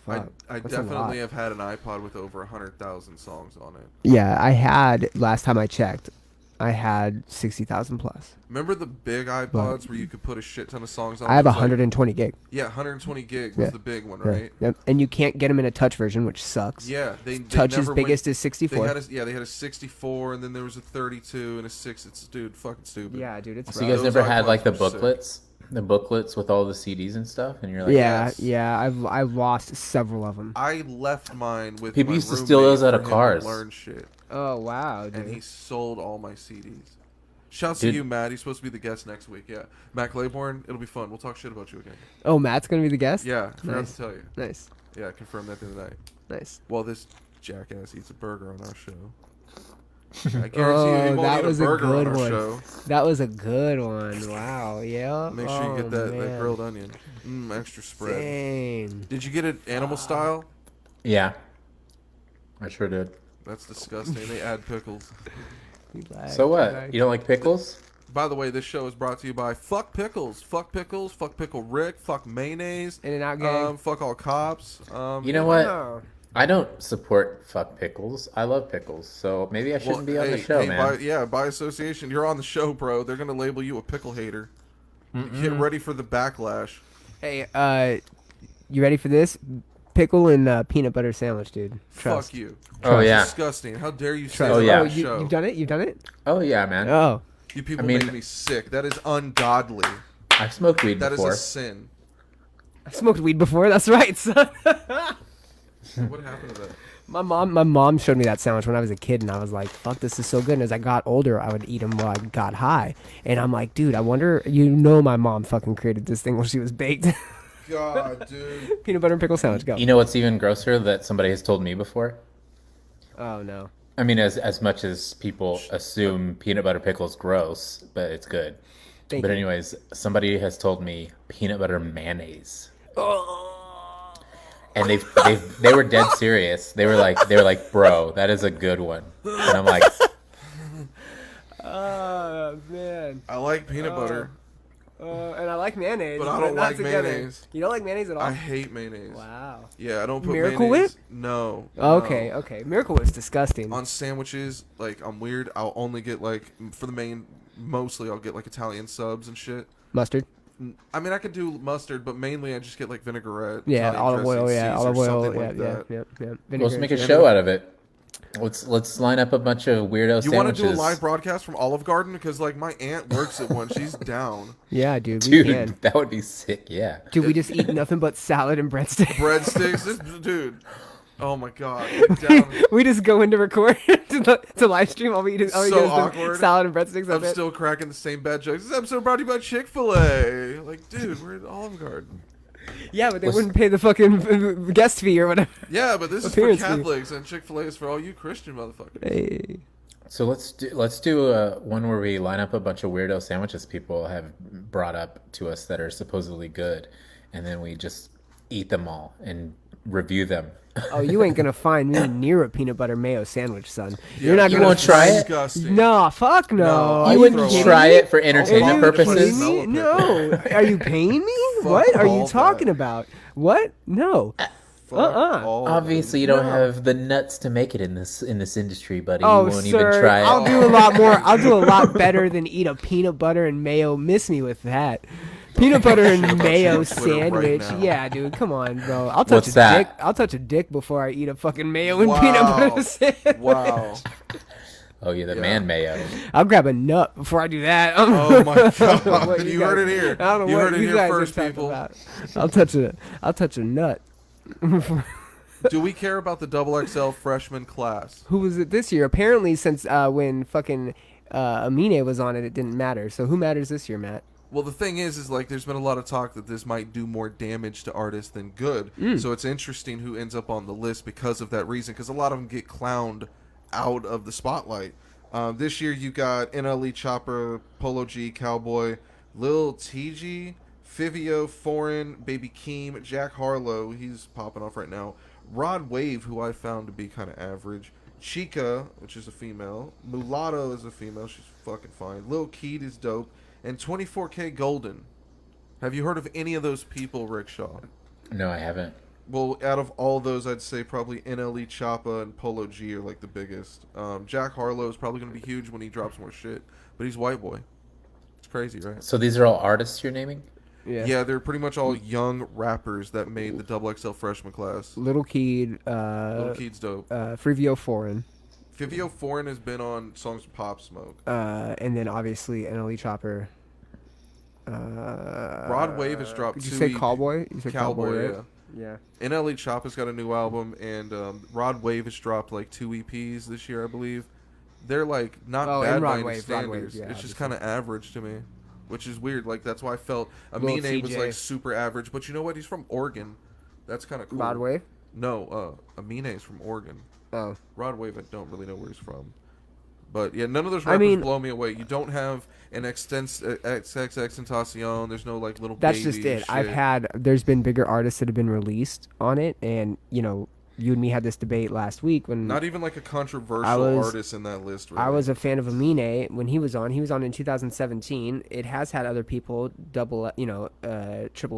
Fuck, I that's a lot. definitely have had an iPod with over 100,000 songs on it. Yeah, I had, last time I checked, I had 60,000 plus. Remember the big iPods where you could put a shit ton of songs on? I have It was 120 gig. yeah, 120 gig was Yeah. the big one, Yeah. right? Yep. And you can't get them in a touch version, which sucks. Yeah, they Touch's never biggest went, is 64. They had a 64, and then there was a 32 and a 6. It's dude, fucking stupid. Yeah, dude, it's So you rough. guys Those never had iPods like the were sick. booklets? The booklets with all the CDs and stuff? And you're like, Yeah, yes. yeah, I've lost several of them. I left mine with People my used to steal roommate those out of for him to cars. Learn shit, Oh wow, and he dude. sold all my CDs. Shouts Dude. to you, Matt. He's supposed to be the guest next week. Yeah, Matt Claiborne. It'll be fun. We'll talk shit about you again. Oh, Matt's gonna be the guest. Yeah, forgot Nice. to tell you. Nice, Yeah, confirmed that the other night. nice. Well, this jackass eats a burger on our show. I guarantee Oh, you he won't that eat was a a burger good on our one. show. That was a good one. Wow. Yeah. Make sure you get that man. grilled onion. Extra spread. Dang. Did you get it animal style? yeah. I sure did. That's disgusting. They add pickles. So what? You don't like pickles? By the way, this show is brought to you by Fuck Pickles. Fuck Pickles. Fuck Pickle Rick. Fuck Mayonnaise. In-N-Out gang. Fuck all cops. You know what? Oh. I don't support fuck pickles. I love pickles. So maybe I shouldn't be on the show, man. By association, you're on the show, bro. They're gonna label you a pickle hater. Get ready for the backlash. Hey, you ready for this? Pickle and peanut butter sandwich, dude. Trust. Fuck you. Oh, yeah. Disgusting. How dare you say Trust. that Oh, yeah. on the show? You've done it. You've done it. Oh, yeah, man. Oh, You people I mean- make me sick. That is ungodly. I've smoked weed That is before. a sin. I smoked weed before. That's right, son. What happened to that? My mom showed me that sandwich when I was a kid, and I was like, "Fuck, this is so good." And as I got older, I would eat them while I got high, and I'm like, "Dude, I wonder." My mom fucking created this thing while she was baked. God, dude. Peanut butter and pickle sandwich. Go. You know what's even grosser that somebody has told me before? Oh no. I mean, as much as people assume peanut butter pickle is gross, but it's good. Thank But you. anyways, somebody has told me peanut butter mayonnaise. And they were dead serious. They were like, bro, that is a good one. And I'm like, Oh man. I like peanut butter. And I like mayonnaise. But I don't not like together. mayonnaise. You don't like mayonnaise at all? I hate mayonnaise. Wow. Yeah, I don't put Miracle mayonnaise. Whip? No. Okay, no. okay. Miracle Whip's disgusting. On sandwiches, like I'm weird. I'll only get like for the main. Mostly, I'll get like Italian subs and shit. Mustard. I mean, I could do mustard, but mainly I just get like vinaigrette. Yeah, Italian olive oil. dressing, Yeah, Caesar, olive oil. something Yeah, like yeah, that. yeah, yeah. let's Vinegar make a and show sugar. out of it. Let's line up a bunch of weirdo You want sandwiches. to do a live broadcast from Olive Garden? Because like my aunt works at one. She's down. Yeah, dude. We Dude, can. that would be sick. Yeah. Dude, we just eat nothing but salad and breadsticks. Breadsticks, dude. Oh my god, get down. We just go in to record to live stream. All we eat is So is the awkward. salad and breadsticks. I'm That's it. still cracking the same bad jokes. This episode brought to you by Chick-fil-A. Like, dude, we're at Olive Garden. Yeah, but they Let's- wouldn't pay the fucking guest fee or whatever. Yeah, but this is for Appearance fee. Catholics, and Chick-fil-A is for all you Christian motherfuckers. Hey. So let's do one where we line up a bunch of weirdo sandwiches people have brought up to us that are supposedly good, and then we just eat them all and review them. Oh, you ain't gonna find me near a peanut butter mayo sandwich, son. Yeah, You're not You gonna. won't try it? Disgusting. No, fuck no. No. Are You You wouldn't throw try it. it for Are entertainment you purposes? kidding me? No. Are you paying me? Fuck What are you all talking that. about? What? No. Fuck Uh-uh. all of Obviously, you don't have the nuts to make it in this industry, buddy. Oh, You won't sir, even try it. I'll do a lot more. I'll do a lot better than eat a peanut butter and mayo. Miss me with that. Peanut butter Shit and about mayo you on Twitter right sandwich. now. Yeah, dude, come on, bro. I'll touch What's a that? dick. I'll touch a dick before I eat a fucking mayo and peanut butter sandwich. Wow. Oh, yeah, the Yeah. man mayo. I'll grab a nut before I do that. Oh my What god! You guys- heard it here. I don't know You what heard it you here guys are first, talking people. about. I'll touch a nut. Do we care about the XXL freshman class? Who was it this year? Apparently, since when fucking Amine was on it, it didn't matter. So who matters this year, Matt? Well, the thing is like there's been a lot of talk that this might do more damage to artists than good. So it's interesting who ends up on the list because of that reason. Because a lot of them get clowned out of the spotlight. This year you got NLE Chopper, Polo G, Cowboy, Lil TG, Fivio, Foreign, Baby Keem, Jack Harlow. He's popping off right now. Rod Wave, who I found to be kind of average. Chica, which is a female. Mulatto is a female. She's fucking fine. Lil Keed is dope. And 24K Golden. Have you heard of any of those people, Rickshaw? No, I haven't. Well, out of all those, I'd say probably NLE Choppa and Polo G are like the biggest. Jack Harlow is probably going to be huge when he drops more shit. But he's white boy. It's crazy, right? So these are all artists you're naming? Yeah, they're pretty much all young rappers that made the XXL freshman class. Little Keed, Lil Keed's dope. Frivio Foreign, Fivio Foreign has been on songs with Pop Smoke. and then obviously NLE Chopper. Rod Wave has dropped Did you two say EP Cowboy? You said Cowboy, right? yeah. Yeah. NLE Choppa's got a new album, and Rod Wave has dropped like 2 EPs this year, I believe. They're like not Oh, bad and by Rod any Wave, standards. yeah, It's just obviously. kind of average to me, which is weird. Like that's why I felt Lil Amine was TJ. like super average. But you know what? He's from Oregon. That's kind of cool. Rod Wave? No, Amine is from Oregon. Oh. Rod Wave, I don't really know where he's from. But yeah, none of those I rappers mean- blow me away. You don't have an XXX Tentacion. There's no like little. That's baby just it. shit. There's been bigger artists that have been released on it, and you know, you and me had this debate last week when Not even like a contriversial I was- artist in that list. Really. I was a fan of Amine when he was on. He was on in 2017. It has had other people, Triple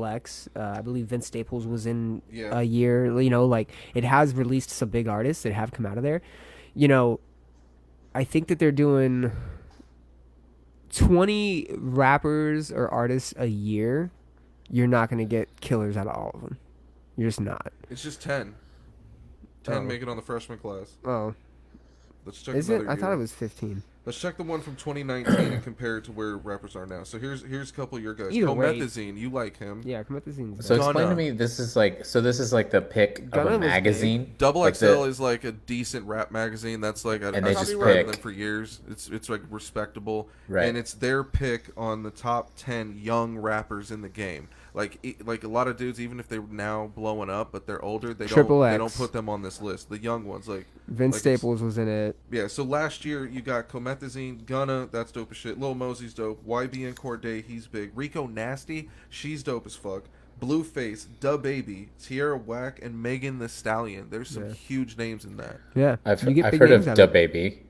X. I believe Vince Staples was in Yeah. a year. You know, like it has released some big artists that have come out of there. You know, I think that they're doing 20 rappers or artists a year. You're not going to get killers out of all of them. You're just not. It's just 10. 10 Oh. make it on the freshman class. Oh, Let's check is another it? I thought year. it was 15. Let's check the one from 2019 and compare it to where rappers are now. So here's a couple of your guys. Either way- Comethazine, you like him. Yeah, come at the scenes. So explain Gunna. to me, this is like the pick of Gunna a was big. magazine? Double Like XL the- is like a decent rap magazine. That's like And I they just just read pick. them for years. It's like respectable, Right. And it's their pick on the top 10 young rappers in the game. Like a lot of dudes, even if they're now blowing up, but they're older, they Triple don't X. they don't put them on this list. The young ones, like Vince like Staples was in it. Yeah, so last year you got Comethazine, Gunna, that's dope as shit. Lil Mosey's dope. YB and Corday, he's big. Rico Nasty, she's dope as fuck. Blueface, Da Baby, Tierra Whack, and Megan the Stallion. There's some Yeah. huge names in that. Yeah, I've you get I've big heard names of out Da it. Baby,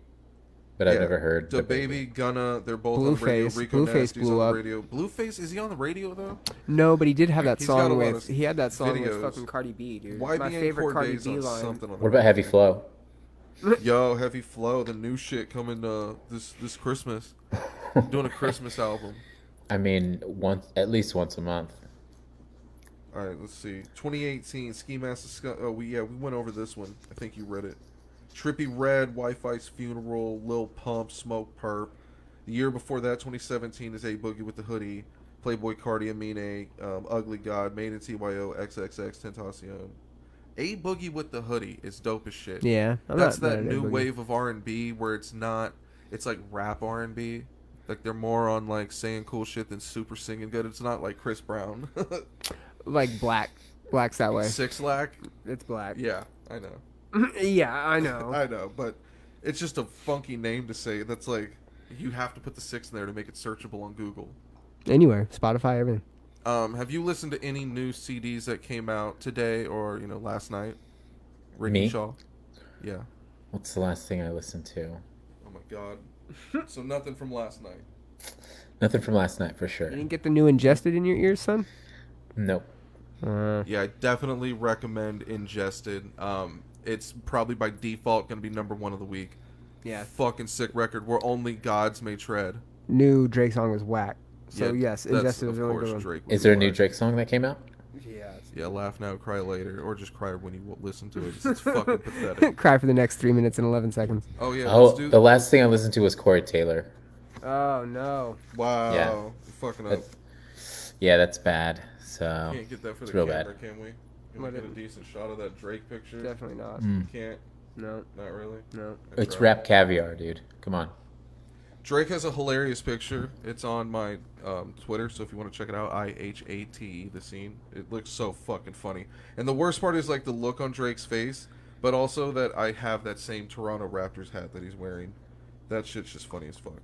but I've Yeah, never heard Da Baby, Gunna, they're both on the radio. Blueface. Rico Blueface Nasty's blew on up. the radio. Blueface, is he on the radio though? No, but he did have that He's got a song lot with. of He had that song videos. with fucking Cardi B, dude. YB My and favorite Cardi Corday's B on line. something on the What about Heavy Flow? Yo, Heavy Flow, the new shit coming this Christmas. Doing a Christmas album. I mean, at least once a month. All right, let's see. 2018 Ski Master Scott. Oh, we went over this one. I think you read it. Trippy Red, Wi-Fi's Funeral, Lil Pump, Smoke Perp. The year before that, 2017, is A Boogie with the Hoodie, Playboy Cardi, Amine, Ugly God, Made in TYO, XXX Tentacion. A Boogie with the Hoodie is dope as shit. Yeah, I'm That's not that mad at new Boogie. wave of R&B where it's not. It's like rap R&B. Like they're more on like saying cool shit than super singing good. It's not like Chris Brown. Like black. Black's that way. Six Lack. It's black. Yeah, I know. Yeah, I know. I know, but it's just a funky name to say. That's like you have to put the 6 in there to make it searchable on Google. Anywhere, Spotify, everything. Have you listened to any new CDs that came out today or last night? Ricky Me? Shaw. Yeah. What's the last thing I listened to? Oh my God. So nothing from last night. Nothing from last night for sure. You didn't get the new Ingested in your ears, son? Nope. Yeah, I definitely recommend Ingested. It's probably by default going to be number 1 of the week. Yeah. Fucking sick record where only gods may tread. New Drake song was whack. So yes, that's, Ingested was of a really course, good one. Drake Is there a would new like. Drake song that came out? Yeah. Yeah, laugh now, cry later, or just cry when you listen to it. It's fucking pathetic. Cry for the next 3 minutes and 11 seconds. Oh yeah, let's Oh, do. the last thing I listened to was Corey Taylor. Oh no. Wow, Yeah. you're fucking up. That- Yeah, that's bad. So Can't get that for it's the real camera, bad. can we? Can we get a decent shot of that Drake picture? Definitely not. Can't. No. Not really. No. I It's tried. rap caviar, dude. Come on. Drake has a hilarious picture. It's on my Twitter, so if you want to check it out, iHateTheScene. It looks so fucking funny. And the worst part is like the look on Drake's face, but also that I have that same Toronto Raptors hat that he's wearing. That shit's just funny as fuck.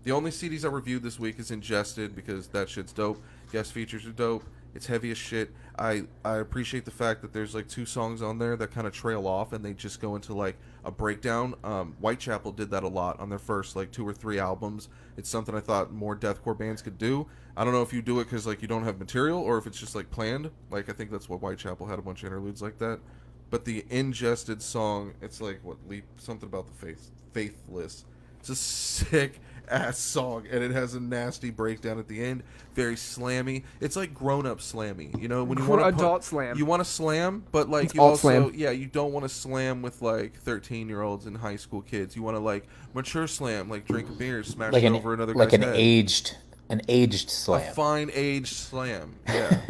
The only CDs I reviewed this week is Ingested because that shit's dope. Guest features are dope. It's heavy as shit. I appreciate the fact that there's like 2 songs on there that kind of trail off and they just go into like a breakdown. Whitechapel did that a lot on their first like 2 or 3 albums. It's something I thought more deathcore bands could do. I don't know if you do it because like you don't have material or if it's just like planned. Like I think that's what Whitechapel had, a bunch of interludes like that. But the Ingested song, it's like something about the faithless. It's a sick ass song, and it has a nasty breakdown at the end. Very slammy. It's like grown up slammy. You know, when you want to Adult slam. you want to slam, but like It's you alt also slam. you don't want to slam with like 13-year-olds and high school kids. You want to like mature slam, like drink a beer, smash Like it an over another like guy's an head. aged A slam. fine aged slam. Yeah.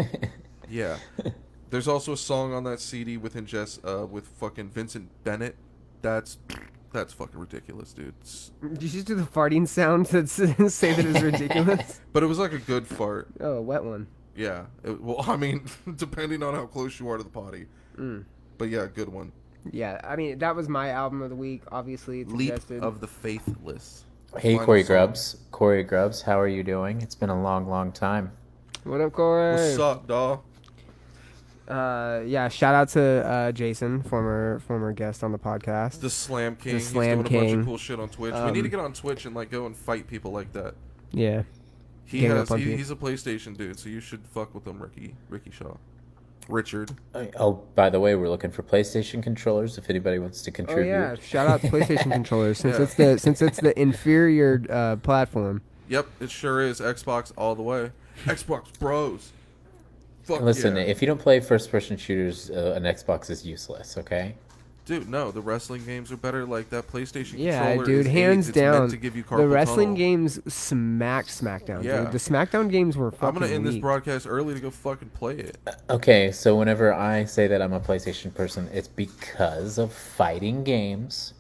Yeah. There's also a song on that CD with with fucking Vincent Bennett. That's fucking ridiculous, dude. Did you just do the farting sound to say that it's ridiculous? But it was like a good fart. Oh, a wet one. Yeah. Well, I mean, depending on how close you are to the potty. But yeah, good one. Yeah, I mean, that was my album of the week. Obviously, it's Leap Ingested. of the Faithless. Hey, Final Corey song. Grubbs. Corey Grubbs, how are you doing? It's been a long, long time. What up, Corey? What's up, dawg? Yeah, shout out to Jason, former guest on the podcast. The Slam King. The He's Slam doing a bunch King. of cool shit on Twitch. We need to get on Twitch and like go and fight people like that. Yeah. Gang up on people. He's a PlayStation dude, so you should fuck with him, Ricky Shaw. Richard. Oh, by the way, we're looking for PlayStation controllers if anybody wants to Oh contribute. yeah, shout out to PlayStation controllers since Yeah. it's the inferior platform. Yep, it sure is. Xbox all the way. Xbox Bros. Fuck Listen, yeah. if you don't play first-person shooters, an Xbox is useless, okay? Dude, no, the wrestling games are better. Like that PlayStation Yeah, controller dude, is hands it's meant down. to give you The carpal wrestling tunnel. games smacked SmackDown. Yeah. Dude. The SmackDown games were fucking I'm gonna end this weak. broadcast early to go fucking play it. Okay, so whenever I say that I'm a PlayStation person, it's because of fighting games.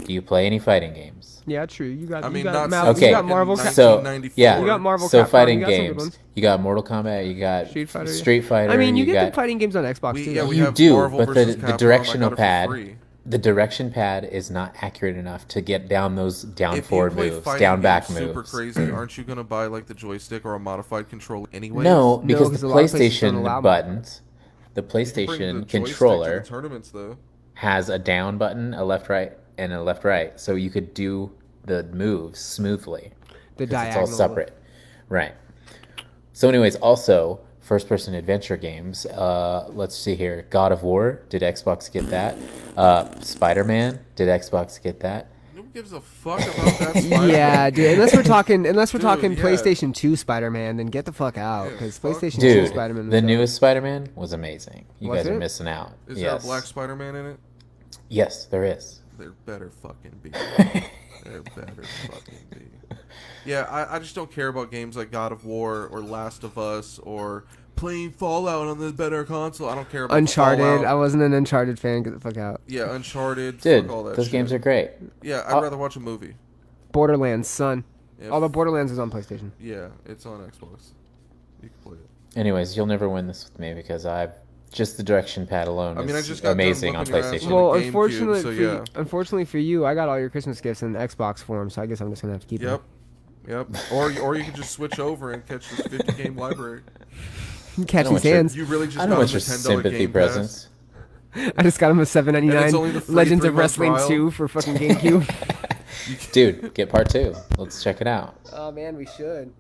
Do you play any fighting games? Yeah, true. You got. I you mean, got not Mal- since Okay, You got Marvel. fucking so 1994. yeah, You got Marvel so Capcom, fighting you got some good games. ones. You got Mortal Kombat. You got Street Fighter, yeah. Street Fighter. I mean, you get got, the fighting games on Xbox too. Yeah, though. we you have do, Marvel but versus the Capcom. I directional got it for pad, free. the direction pad is not accurate enough to get down those down If forward you play moves, fighting down back games super moves. crazy, aren't you gonna buy like the joystick or a modified controller anyway? No, because 'cause the a lot of places don't PlayStation allow them. buttons, the Bring PlayStation the joystick controller to the tournaments though. has a down button, a left right, and a left right, so you could do the moves smoothly. The 'Cause diagonal. it's all separate, right? So, anyways, also first-person adventure games. Let's see here. God of War. Did Xbox get that? Spider-Man. Did Xbox get that? Who gives a fuck about that? Spider-Man? Yeah, dude. Unless we're talking Dude, yeah. PlayStation 2 Spider-Man, then get the fuck out Yeah, because fuck. PlayStation 2 Dude, Spider-Man. the newest Spider-Man was amazing. You Was guys are it? missing out. Is yes. there a black Spider-Man in it? Yes, there is. There better fucking be. There better fucking be. Yeah, I just don't care about games like God of War or Last of Us or playing Fallout on the better console. I don't care about Uncharted. Fallout. I wasn't an Uncharted fan. Get the fuck out. Yeah, Uncharted. Dude, fuck all that those shit. games are great. Yeah, I'd rather watch a movie. Borderlands, son. Yeah, Although Borderlands is on PlayStation. yeah, it's on Xbox. You can play it. Anyways, you'll never win this with me because I've just the direction pad alone I mean, I is just got done amazing on whooping your ass PlayStation. on Well, the GameCube, unfortunately, so for yeah. unfortunately for you, I got all your Christmas gifts in Xbox form, so I guess I'm just gonna have to keep Yep. Yep. Or you could just switch over and catch this 50 game library. them. Catch I don't these want your- hands. You really just I don't got want a your $10 sympathy Game presents. I just got him a And $7.99 it's only the free Legends of 3-month Wrestling trial. 2 for fucking GameCube. Dude, get part 2. Let's check it out. Oh man, we should.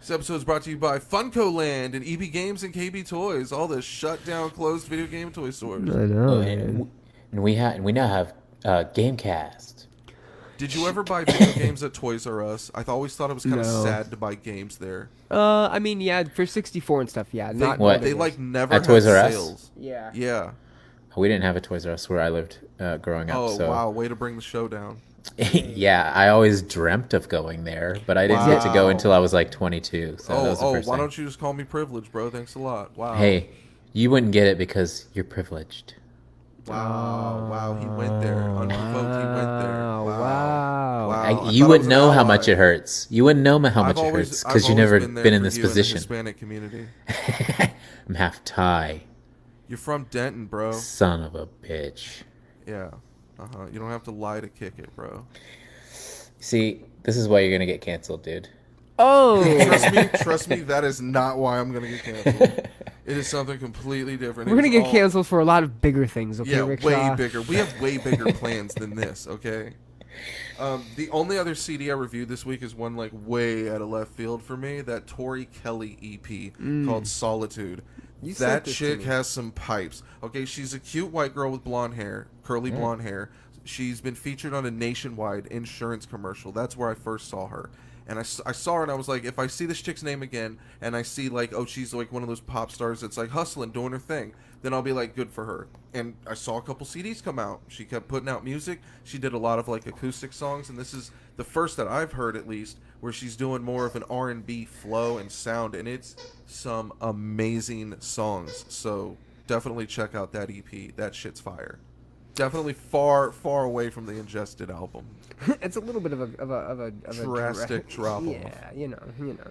This episode is brought to you by Funko Land and EB Games and KB Toys, all the shut down, closed video game toy stores. I know. And we now have Gamecast. Did you ever buy video games at Toys R Us? I always thought it was kind of No. sad to buy games there. I mean, yeah, for 64 and stuff, yeah. Not What? They like never At had Toys R Us? sales. Yeah. Yeah. We didn't have a Toys R Us where I lived growing up. Oh so. wow, way to bring the show down. Yeah, I always dreamt of going there, but I didn't get to go Wow. until I was like 22. So that was the first why thing. don't you just call me privileged, bro? Thanks a lot. Wow. Hey, you wouldn't get it because you're privileged. Wow, he went there. Unprovoked, he went there. Wow. I You thought I wouldn't was an know how ally. much it hurts. You wouldn't know how much I've it always- hurts I've because you've always never been there been in for this you and the position. Hispanic community. I'm half Thai. You're from Denton, bro. Son of a bitch. Yeah. You don't have to lie to kick it, bro. See, this is why you're gonna get canceled, dude. Oh. Trust me, that is not why I'm gonna get canceled. It is something completely different. We're going to It's get all- canceled for a lot of bigger things, okay, Yeah, Rickshaw? way bigger. We have way bigger plans than this, okay? The only other CD I reviewed this week is one like way out of left field for me. That Tori Kelly EP called Solitude. You sent That this to chick me. has some pipes. Okay, she's a cute white girl with blonde hair, curly blonde hair. She's been featured on a Nationwide insurance commercial. That's where I first saw her. And I saw her and I was like, if I see this chick's name again and I see like, oh, she's like one of those pop stars that's like hustling, doing her thing, then I'll be like, good for her. And I saw a couple CDs come out. She kept putting out music. She did a lot of like acoustic songs, and this is the first that I've heard at least where she's doing more of an R&B flow and sound, and it's some amazing songs. So definitely check out that EP. That shit's fire. Definitely far away from the Ingested album. It's a little bit of a Drastic drop off. Yeah, you know,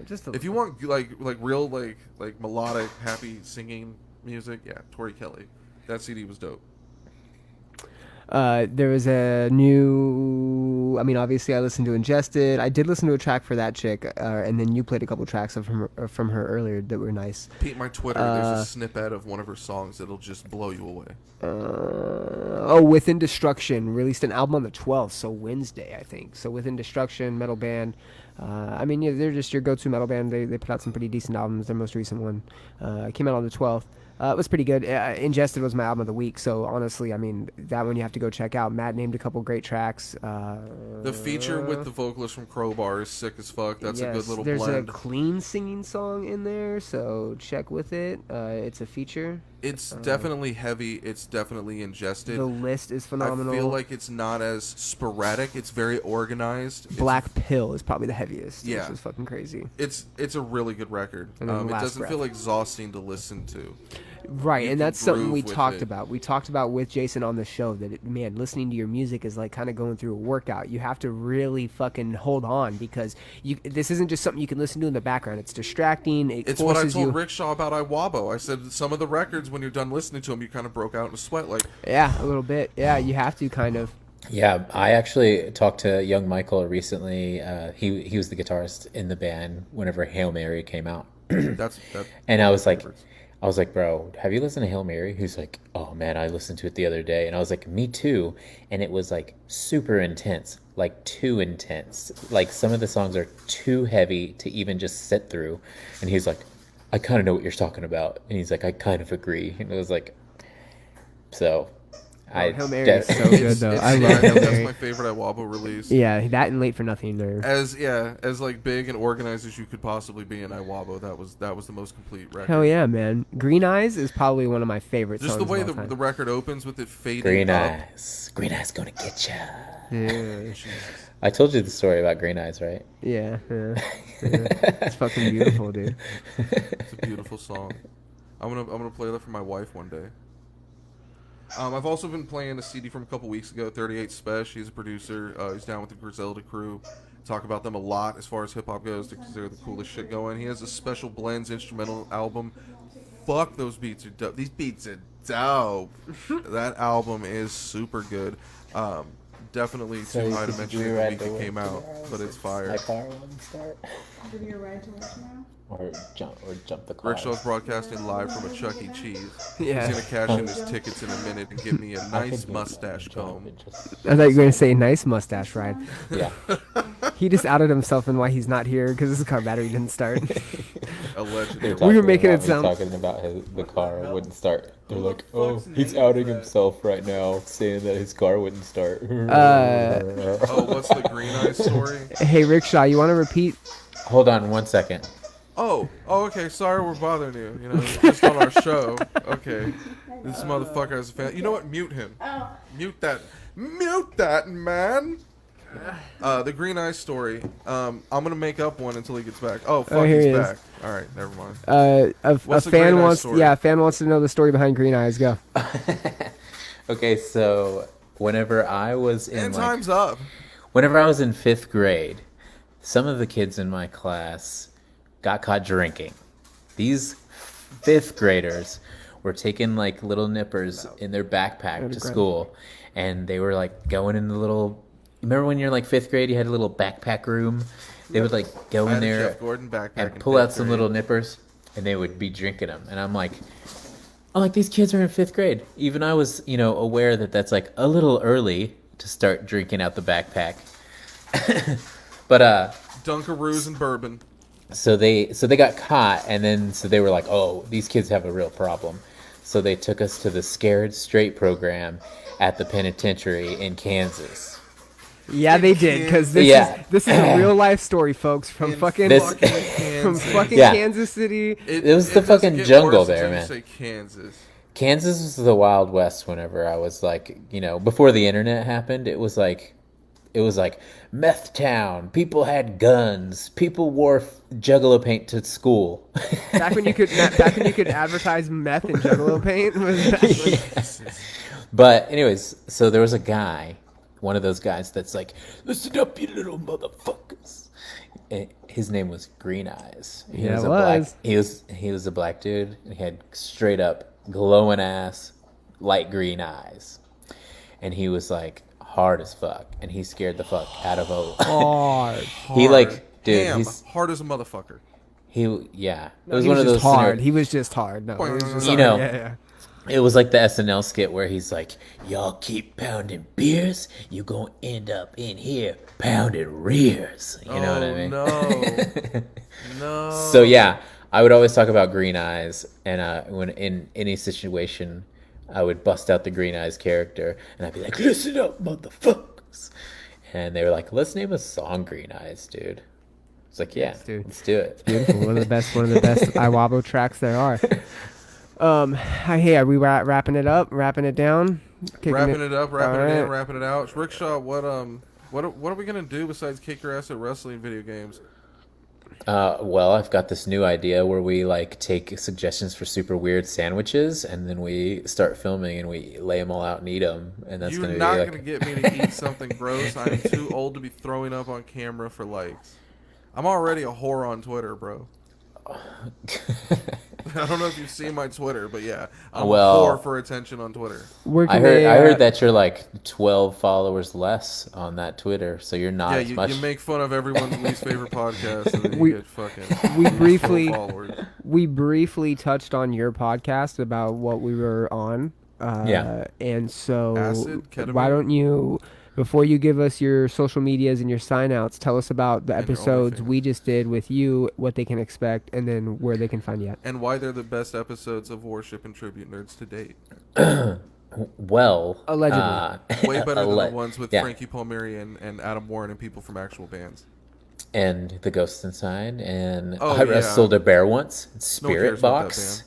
just a If you want like real like melodic happy singing music, yeah, Tori Kelly. That CD was dope. There was a new. I mean, obviously, I listened to Ingested. I did listen to a track for that chick, and then you played a couple tracks from her earlier that were nice. Pete, my Twitter, there's a snippet of one of her songs that'll just blow you away. Within Destruction released an album on the 12th, so Wednesday, I think. So Within Destruction, metal band. I mean, yeah, they're just your go-to metal band. They put out some pretty decent albums. Their most recent one came out on the 12th. It was pretty good. Ingested was my album of the week, so honestly, I mean, that one you have to go check out. Matt named a couple great tracks. The feature with the vocalist from Crowbar is sick as fuck. That's a good little there's blend. a clean singing song in there, so check with it. It's a feature. It's definitely heavy. It's definitely Ingested. The list is phenomenal. I feel like it's not as sporadic. It's very organized. Black Pill is probably the heaviest. Yeah. Which is fucking crazy. It's a really good record. And then It Last doesn't Breath. feel exhausting to listen to. Right, You and can that's something we groove with talked it. about. We talked about with Jason on the show that, man, listening to your music is like kind of going through a workout. You have to really fucking hold on because this isn't just something you can listen to in the background. It's distracting. It's what I forces told you. Rickshaw about iWabo. I said some of the records, when you're done listening to them, you kind of broke out in a sweat. Like, Yeah, a little bit. Yeah, you have to kind of. Yeah, I actually talked to young Michael recently. He was the guitarist in the band whenever Hail Mary came out. that's that. And I was like, favorites. bro, have you listened to Hail Mary? He's like, oh man, I listened to it the other day. And I was like, me too. And it was like super intense, like too intense. Like some of the songs are too heavy to even just sit through. And he's like, I kind of know what you're talking about. And he's like, I kind of agree. And it was like, so. Hail Mary is so good though. I love I Hail think that's Mary. my favorite iWabo release. Yeah, that and Late for Nothing. There. As like big and organized as you could possibly be in iWabo, that was the most complete record. Hell yeah, man. Green Eyes is probably one of my favorite Just songs. the way of all time. the record opens with it fading Green up. Eyes. Green Eyes gonna get ya. Yeah. I told you the story about Green Eyes, right? Yeah. It's fucking beautiful, dude. It's a beautiful song. I'm gonna play that for my wife one day. I've also been playing a CD from a couple weeks ago, 38 Spesh. He's a producer. He's down with the Griselda crew. Talk about them a lot as far as hip hop goes because they're the coolest shit going. He has a Special Blends instrumental album. Fuck, those beats are dope. These beats are dope. That album is super good. Definitely too high to mention it the week it came out, but it's fire. My car won't start. Give me a ride to work tomorrow? Or jump the car. Rickshaw's broadcasting live from a Chuck E. Cheese. Yeah. He's gonna cash in his tickets in a minute and give me a nice mustache comb. I thought you were going to say nice mustache ride. Yeah. He just outed himself and why he's not here because his car battery didn't start. Allegedly. We were making it sound- talking about the car wouldn't start. They're like, oh, he's outing himself right now, saying that his car wouldn't start. Oh, what's the Green Eyes story? Hey, Rickshaw, you want to repeat? Hold on 1 second. Oh, okay. Sorry, we're bothering you. You know, just on our show. Okay, this motherfucker has a fan. You know what? Mute him. Oh. Mute that, man. The Green Eyes story. I'm gonna make up one until he gets back. Oh, fuck, here he's he is. back. All right, never mind. A What's the fan Green Eyes wants, story? yeah, a fan wants to know the story behind Green Eyes. Go. Okay, so whenever I was in And time's up. whenever I was in 5th grade, some of the kids in my class got caught drinking. These 5th graders were taking like little nippers in their backpack to school, and they were like going in the little. Remember when you're like 5th grade, you had a little backpack room? They would like go I in had a there Jeff Gordon backpack and in pull out fifth some grade. little nippers, and they would be drinking them. And I'm like, these kids are in 5th grade. Even I was, aware that that's like a little early to start drinking out the backpack. But Dunkaroos and bourbon. so they got caught, and then so they were like, oh, these kids have a real problem. So they took us to the Scared Straight program at the penitentiary in Kansas. Yeah, they did, because this Yeah. is a real life story, folks, from In fucking This- from Kansas. fucking Yeah. Kansas City. It was the doesn't fucking get jungle worse there, until man. You say Kansas. Kansas was the Wild West whenever I was like, before the internet happened, it was like meth town. People had guns. People wore Juggalo paint to school. Back when you could advertise meth and Juggalo paint. But anyways, so there was a guy, one of those guys that's like, listen up, you little motherfuckers. And his name was Green Eyes. Yeah, it was. He was a black dude, and he had straight up glowing ass, light green eyes, and he was like hard as fuck, and he scared the fuck out of a. Hard. He like, dude, Damn, he's hard as a motherfucker. yeah. It No, was he one was of those just hard. scenarios. He was just hard. No, he was just You hard. know, Yeah. It was like the SNL skit where he's like, y'all keep pounding beers, you gonna end up in here pounding rears. You know what I mean? No. No. So yeah, I would always talk about Green Eyes, and when in any situation, I would bust out the Green Eyes character, and I'd be like, listen up, motherfuckers. And they were like, let's name a song Green Eyes, dude. It's like, yeah, dude. let's do it. Beautiful. One of the best iWobble tracks there are. Hey, are we wrapping it up? Wrapping it down? Wrapping it up, wrapping it in, Alright. wrapping it out. Rickshaw, what are we gonna do besides kick your ass at wrestling video games? Well, I've got this new idea where we like take suggestions for super weird sandwiches, and then we start filming and we lay them all out and eat them, and that's You're gonna be not like. gonna get me to eat something gross. I'm too old to be throwing up on camera for likes. I'm already a whore on Twitter, bro. I don't know if you've seen my Twitter, but yeah, I'm Well, a whore for attention on Twitter. Where I can heard. they, I heard that you're like 12 followers less on that Twitter, so you're not Yeah, as you much. make fun of everyone's least favorite podcast, and then you We- get fucking we briefly 12 followers. we briefly touched on your podcast about what we were on. Yeah. And so Acid, ketamine? why don't you, before you give us your social medias and your sign outs, tell us about the And your episodes OnlyFans. we just did with you, what they can expect, and then where they can find you at. And why they're the best episodes of Worship and Tribute Nerds to date. Well, Allegedly. Way better than the ones with yeah. Frankie Palmieri and Adam Warren and people from actual bands. And The Ghost Inside, and Oh, I wrestled a bear once. No one Spirit cares about Box.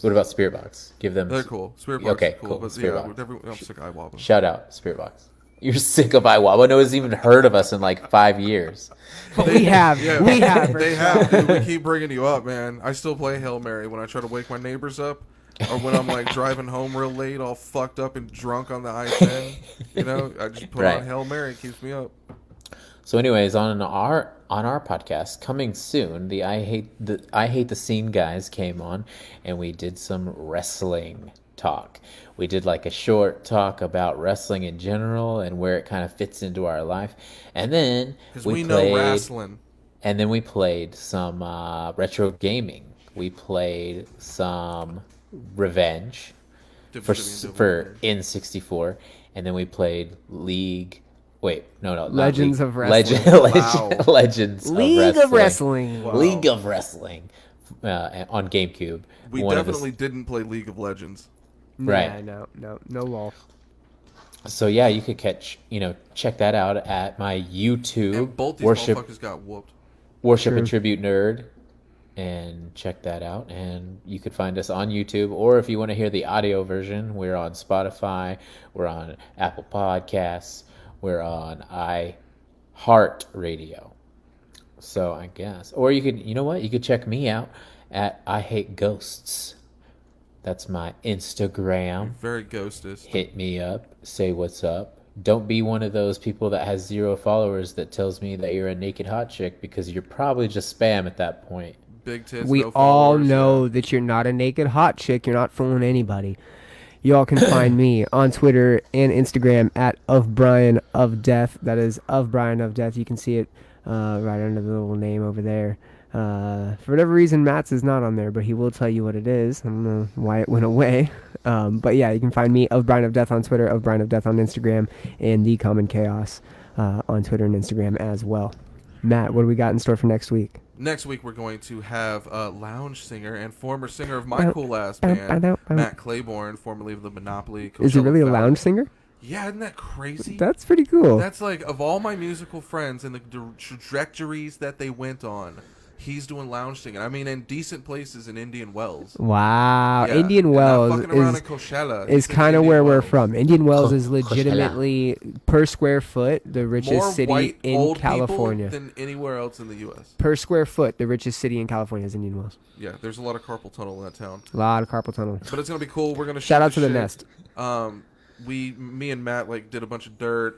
What about Spirit Box? Give them. They're cool. Spirit Box Okay, is cool. cool. But Spirit yeah, Box. I'm sick of iWobble. Shout out Spirit Box. You're sick of iWobble. No one's even heard of us in like 5 years. But we have. Yeah, We have. They have, dude. We keep bringing you up, man. I still play Hail Mary when I try to wake my neighbors up, or when I'm like driving home real late, all fucked up and drunk on the I-10. You know, I just put Right. on Hail Mary. It keeps me up. So, anyways, on our podcast coming soon, the I Hate the Scene guys came on, and we did some wrestling talk. We did like a short talk about wrestling in general and where it kind of fits into our life, and then Because we we played, know wrestling. and then we played some retro gaming. We played some Revenge for WWE. for N64, and then we played League Wait, no, not Legends League. of Wrestling. Legends League of Wrestling. Wow. League of Wrestling on GameCube. We One of the- definitely didn't play League of Legends. Right. Yeah, no law. So yeah, you could check that out at my YouTube. And both these worship motherfuckers got whooped. and Tribute Nerd, and check that out. And you could find us on YouTube, or if you want to hear the audio version, we're on Spotify, we're on Apple Podcasts, we're on iHeartRadio. So I guess, or you could check me out at I Hate Ghosts. That's my Instagram. Very ghostist. Hit me up, say what's up. Don't be one of those people that has 0 followers that tells me that you're a naked hot chick, because you're probably just spam at that point. Big tits. We no all followers, know yeah. that you're not a naked hot chick. You're not fooling anybody. Y'all can find me on Twitter and Instagram at @ofbrianofdeath. That is @ofbrianofdeath. You can see it right under the little name over there. For whatever reason, Matt's is not on there, but he will tell you what it is. I don't know why it went away. But yeah, you can find me @ofbrianofdeath on Twitter, @ofbrianofdeath on Instagram, and The Common Chaos on Twitter and Instagram as well. Matt, what do we got in store for next week? Next week, we're going to have lounge singer and former singer of my cool ass band, Matt Claiborne, formerly of the Monopoly. Is he Coachella really a Valley. lounge singer? Yeah, isn't that crazy? That's pretty cool. That's like, of all my musical friends and the trajectories that they went on, he's doing lounge singing. I mean, in decent places in Indian Wells. Wow. Yeah, Indian and not Wells fucking around is in Coachella. is It's in kind of Indian where we're Wells. from. Indian Wells is Coachella. legitimately, per square foot, the richest More city white in old California. people than anywhere else in the U.S. Per square foot, the richest city in California is Indian Wells. Yeah, there's a lot of carpal tunnel in that town. A lot of carpal tunnel. But it's gonna be cool. We're gonna Shout shoot out to the shit. Nest. Me and Matt did a bunch of dirt.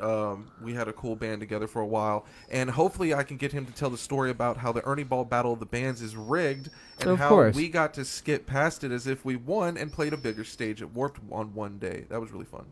We had a cool band together for a while, and hopefully I can get him to tell the story about how the Ernie Ball Battle of the Bands is rigged, and Of how course. we got to skip past it as if we won and played a bigger stage at Warped on one day. That was really fun.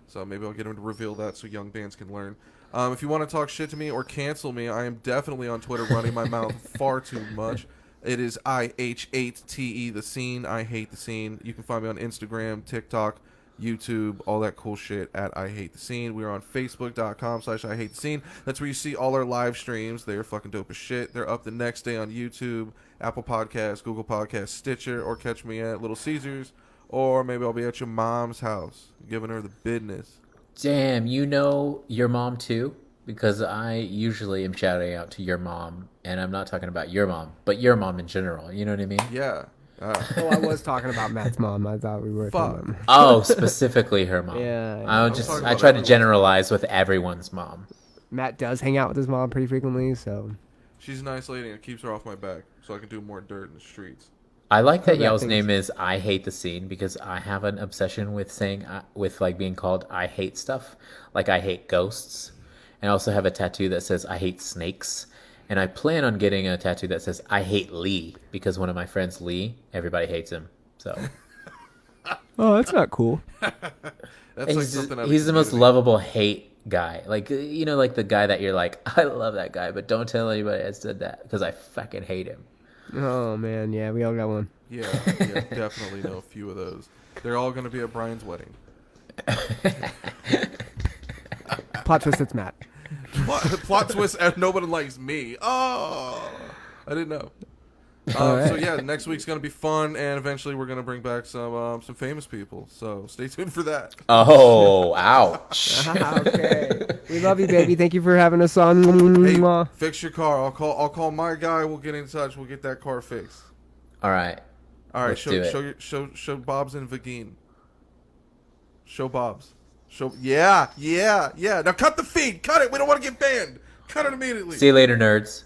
So maybe I'll get him to reveal that so young bands can learn. If you want to talk shit to me or cancel me, I am definitely on Twitter running my mouth far too much. It is iHateTheScene. I hate the scene. You can find me on Instagram, TikTok, YouTube, all that cool shit at iHateTheScene. We're on Facebook.com/iHateTheScene. That's where you see all our live streams. They're fucking dope as shit. They're up the next day on YouTube, Apple Podcasts, Google Podcasts, Stitcher, or catch me at Little Caesars, or maybe I'll be at your mom's house giving her the business. Damn, you know your mom too? Because I usually am shouting out to your mom, and I'm not talking about your mom, but your mom in general. You know what I mean? Yeah. Oh, I was talking about Matt's mom. I thought we were talking about Oh, specifically her mom. Yeah, I I'm talking I about try to everyone's generalize with everyone's mom. Matt does hang out with his mom pretty frequently, so She's a nice lady and it keeps her off my back so I can do more dirt in the streets. I like that Correct y'all's things. name is I Hate the Scene, because I have an obsession with saying with like being called I hate stuff, like I hate ghosts, and I also have a tattoo that says I hate snakes. And I plan on getting a tattoo that says I hate Lee, because one of my friends, Lee, everybody hates him. So oh, that's not cool. That's like something he's the most lovable hate guy. Like, you know, like the guy that you're like, I love that guy, but don't tell anybody I said that, because I fucking hate him. Oh man, yeah, we all got one. Yeah, definitely know a few of those. They're all going to be at Brian's wedding. Plot twist, it's Matt. Plot twist, and nobody likes me. Oh, I didn't know. Alright. So yeah, next week's gonna be fun, and eventually we're gonna bring back some famous people. So stay tuned for that. Oh, ouch. Okay, we love you, baby. Thank you for having us on. Hey, fix your car. I'll call my guy. We'll get in touch. We'll get that car fixed. All right. All right. Let's do it. Show Bob's and Vagine. Show Bob's. Yeah. Now cut the feed. Cut it. We don't want to get banned. Cut it immediately. See you later, nerds.